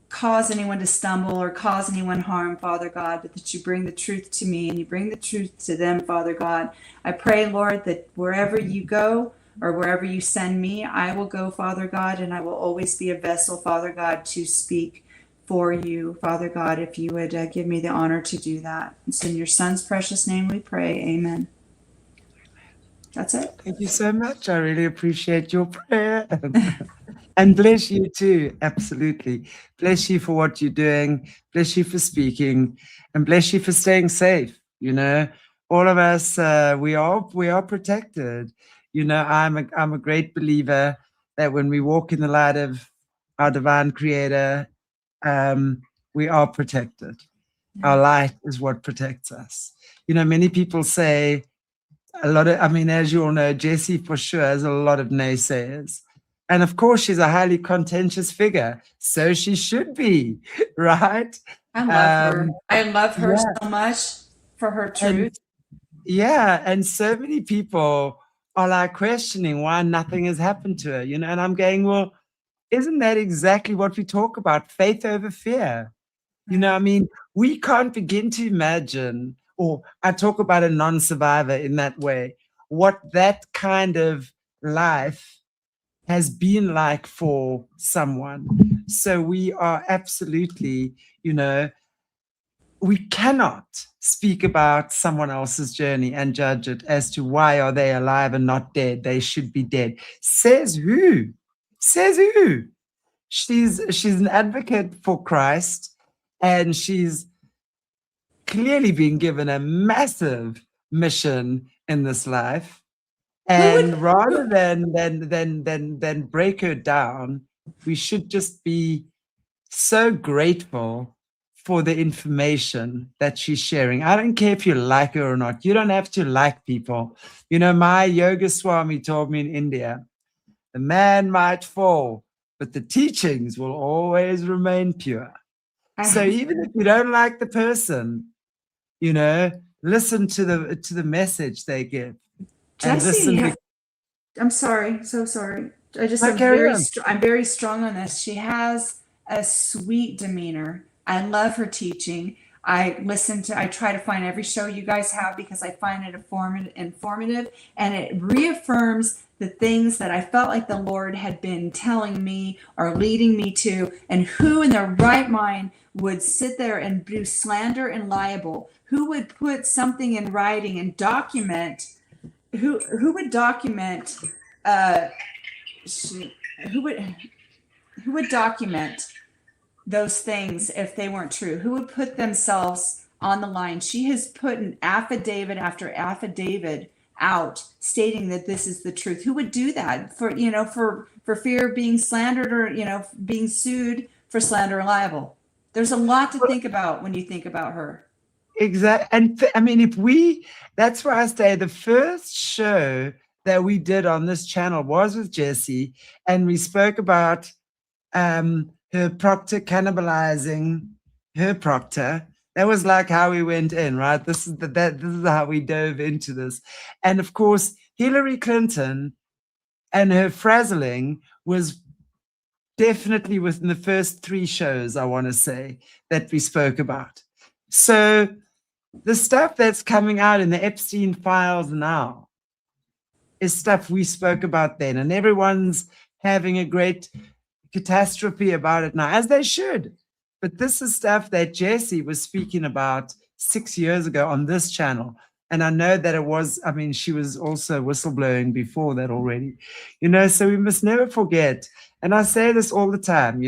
Speaker 2: cause anyone to stumble or cause anyone harm, Father God, but that you bring the truth to me and you bring the truth to them, Father God. I pray, Lord, that wherever you go or wherever you send me, I will go, Father God, and I will always be a vessel, Father God, to speak for you, Father God, if you would give me the honor to do that. It's in your son's precious name we pray. Amen. That's it.
Speaker 1: Thank you so much. I really appreciate your prayer. And bless you too. Absolutely. Bless you for what you're doing. Bless you for speaking, and bless you for staying safe. You know, all of us, we are protected. You know, I'm a great believer that when we walk in the light of our divine creator, we are protected. Our light is what protects us. You know, many people say I mean, as you all know, Jessie for sure has a lot of naysayers. And of course, she's a highly contentious figure. So she should be, right?
Speaker 2: I love her. I love her so much for her truth.
Speaker 1: And so many people are like questioning why nothing has happened to her, you know, and I'm going, well, isn't that exactly what we talk about? Faith over fear. You know, I mean, we can't begin to imagine, or I talk about a non-survivor in that way, what that kind of life has been like for someone. So we are absolutely, you know, we cannot speak about someone else's journey and judge it as to why are they alive and not dead. They should be dead. Says who? Says who? She's an advocate for Christ, and she's clearly been given a massive mission in this life. And rather than break her down, we should just be so grateful for the information that she's sharing. I don't care if you like her or not. You don't have to like people. You know, my yoga swami told me in India The man might fall, but the teachings will always remain pure. So even if you don't like the person, listen to the message they give.
Speaker 2: Jesse, I'm sorry, so sorry. I'm very strong on this. She has a sweet demeanor. I love her teaching. I try to find every show you guys have because I find it informative, and it reaffirms the things that I felt like the Lord had been telling me or leading me to. And who in their right mind would sit there and do slander and libel? Who would put something in writing and document? Who would document? Who would document those things if they weren't true? Who would put themselves on the line? She has put an affidavit after affidavit out stating that this is the truth. Who would do that for fear of being slandered or being sued for slander and libel? There's a lot to think about when you think about her.
Speaker 1: Exactly. And I mean, that's where I say the first show that we did on this channel was with Jessie, and we spoke about her proctor cannibalizing her proctor. That was like how we went in, right? This is how we dove into this. And of course, Hillary Clinton and her frazzling was definitely within the first 3 shows, I want to say, that we spoke about. So the stuff that's coming out in the Epstein files now is stuff we spoke about then, and everyone's having a great catastrophe about it now, as they should. But this is stuff that Jessie was speaking about 6 years ago on this channel. And I know that she was also whistleblowing before that already, so we must never forget. And I say this all the time,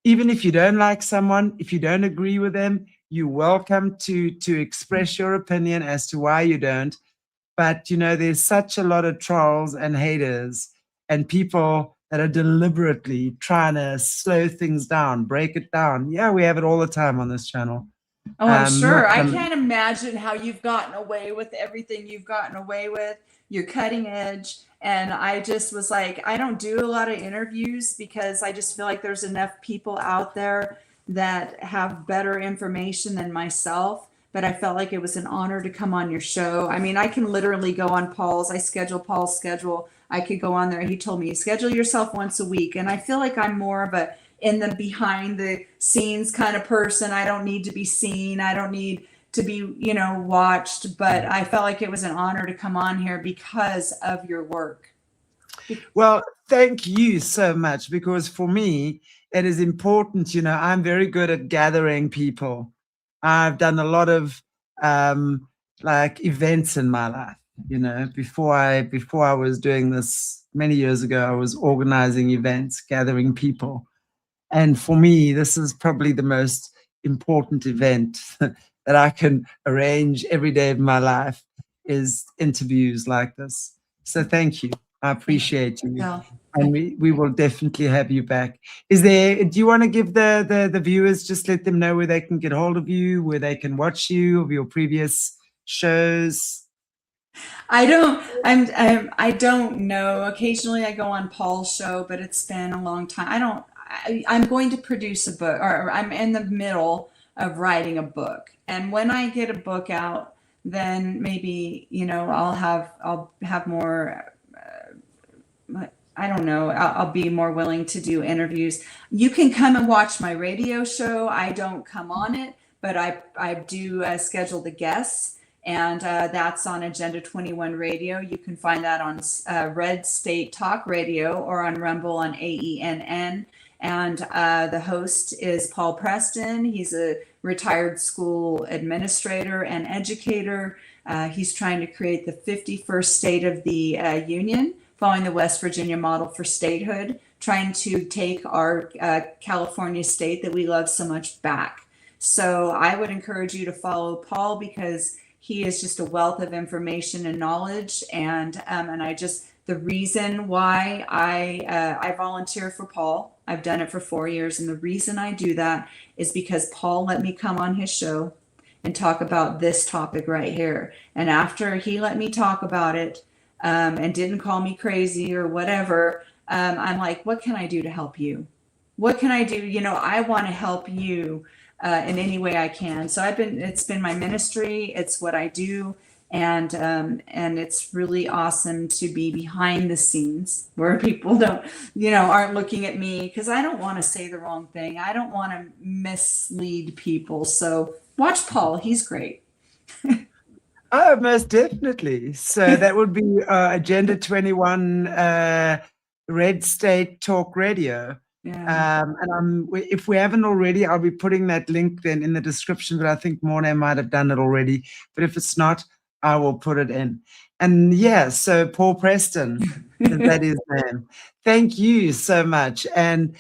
Speaker 1: even if you don't like someone, if you don't agree with them, you're welcome to express your opinion as to why you don't. But, there's such a lot of trolls and haters and people that are deliberately trying to slow things down, break it down. Yeah, we have it all the time on this channel.
Speaker 2: Oh, I'm sure. I can't imagine how you've gotten away with everything you've gotten away with. You're cutting edge. And I just was like, I don't do a lot of interviews because I just feel like there's enough people out there that have better information than myself. But I felt like it was an honor to come on your show. I mean, I can literally go on Paul's. I schedule Paul's schedule. I could go on there. He told me, schedule yourself once a week. And I feel like I'm more of a in the behind the scenes kind of person. I don't need to be seen. I don't need to be, watched. But I felt like it was an honor to come on here because of your work.
Speaker 1: Well, thank you so much, because for me, it is important. I'm very good at gathering people. I've done a lot of events in my life. Before I was doing this many years ago, I was organizing events, gathering people. And for me, this is probably the most important event that I can arrange every day of my life, is interviews like this. So thank you. I appreciate you.
Speaker 2: No.
Speaker 1: And we will definitely have you back. Do you want to give the viewers, just let them know where they can get hold of you, where they can watch you, of your previous shows?
Speaker 2: I don't know. Occasionally I go on Paul's show, but it's been a long time. I'm going to produce a book, or I'm in the middle of writing a book. And when I get a book out, then maybe, I'll have more, I don't know, I'll be more willing to do interviews. You can come and watch my radio show. I don't come on it, but I do schedule the guests. And that's on Agenda 21 Radio. You can find that on Red State Talk Radio or on Rumble on AENN. And the host is Paul Preston. He's a retired school administrator and educator. He's trying to create the 51st state of the Union, following the West Virginia model for statehood, trying to take our California state that we love so much back. So I would encourage you to follow Paul, because he is just a wealth of information and knowledge. And the reason why I volunteer for Paul, I've done it for 4 years. And the reason I do that is because Paul let me come on his show and talk about this topic right here. And after he let me talk about it, and didn't call me crazy or whatever, I'm like, what can I do to help you? What can I do? You know, I want to help you in any way I can. So it's been my ministry. It's what I do. And it's really awesome to be behind the scenes where people aren't looking at me, because I don't want to say the wrong thing. I don't want to mislead people. So watch Paul. He's great.
Speaker 1: Oh, most definitely. So that would be Agenda 21 Red State Talk Radio.
Speaker 2: Yeah.
Speaker 1: And if we haven't already, I'll be putting that link then in the description, but I think Morna might have done it already. But if it's not, I will put it in. And yeah, so Paul Preston, that is name. Thank you so much. And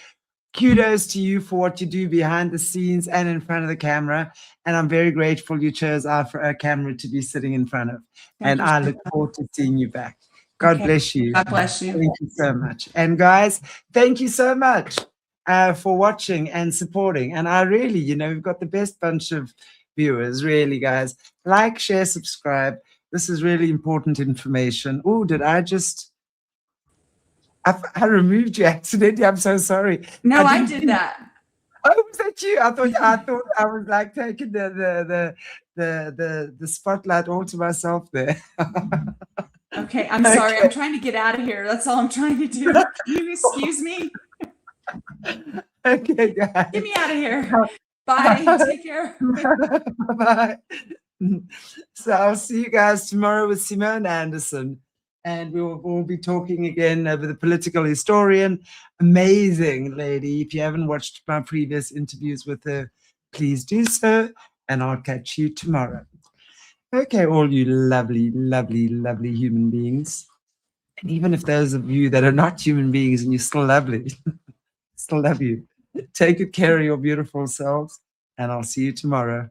Speaker 1: kudos to you for what you do behind the scenes and in front of the camera. And I'm very grateful you chose our camera to be sitting in front of. And I look forward to seeing you back. God bless you.
Speaker 2: God bless you.
Speaker 1: Thank you so much. And guys, thank you so much for watching and supporting. And I really, we've got the best bunch of viewers, really, guys. Like, share, subscribe. This is really important information. Oh, did I just... I removed you accidentally. I'm so sorry.
Speaker 2: No, I did that.
Speaker 1: Oh, was that you? I thought I was like taking the spotlight all to myself there.
Speaker 2: Okay, I'm sorry. I'm trying to get out of here. That's all I'm trying to do. Can you excuse me?
Speaker 1: Okay, guys.
Speaker 2: Get me out of here. Bye. Take care.
Speaker 1: Bye. So I'll see you guys tomorrow with Simone Anderson. And we'll be talking again with a political historian. Amazing lady. If you haven't watched my previous interviews with her, please do so. And I'll catch you tomorrow. Okay, all you lovely, lovely, lovely human beings. And even if those of you that are not human beings and you're still lovely, still love you. Take good care of your beautiful selves. And I'll see you tomorrow.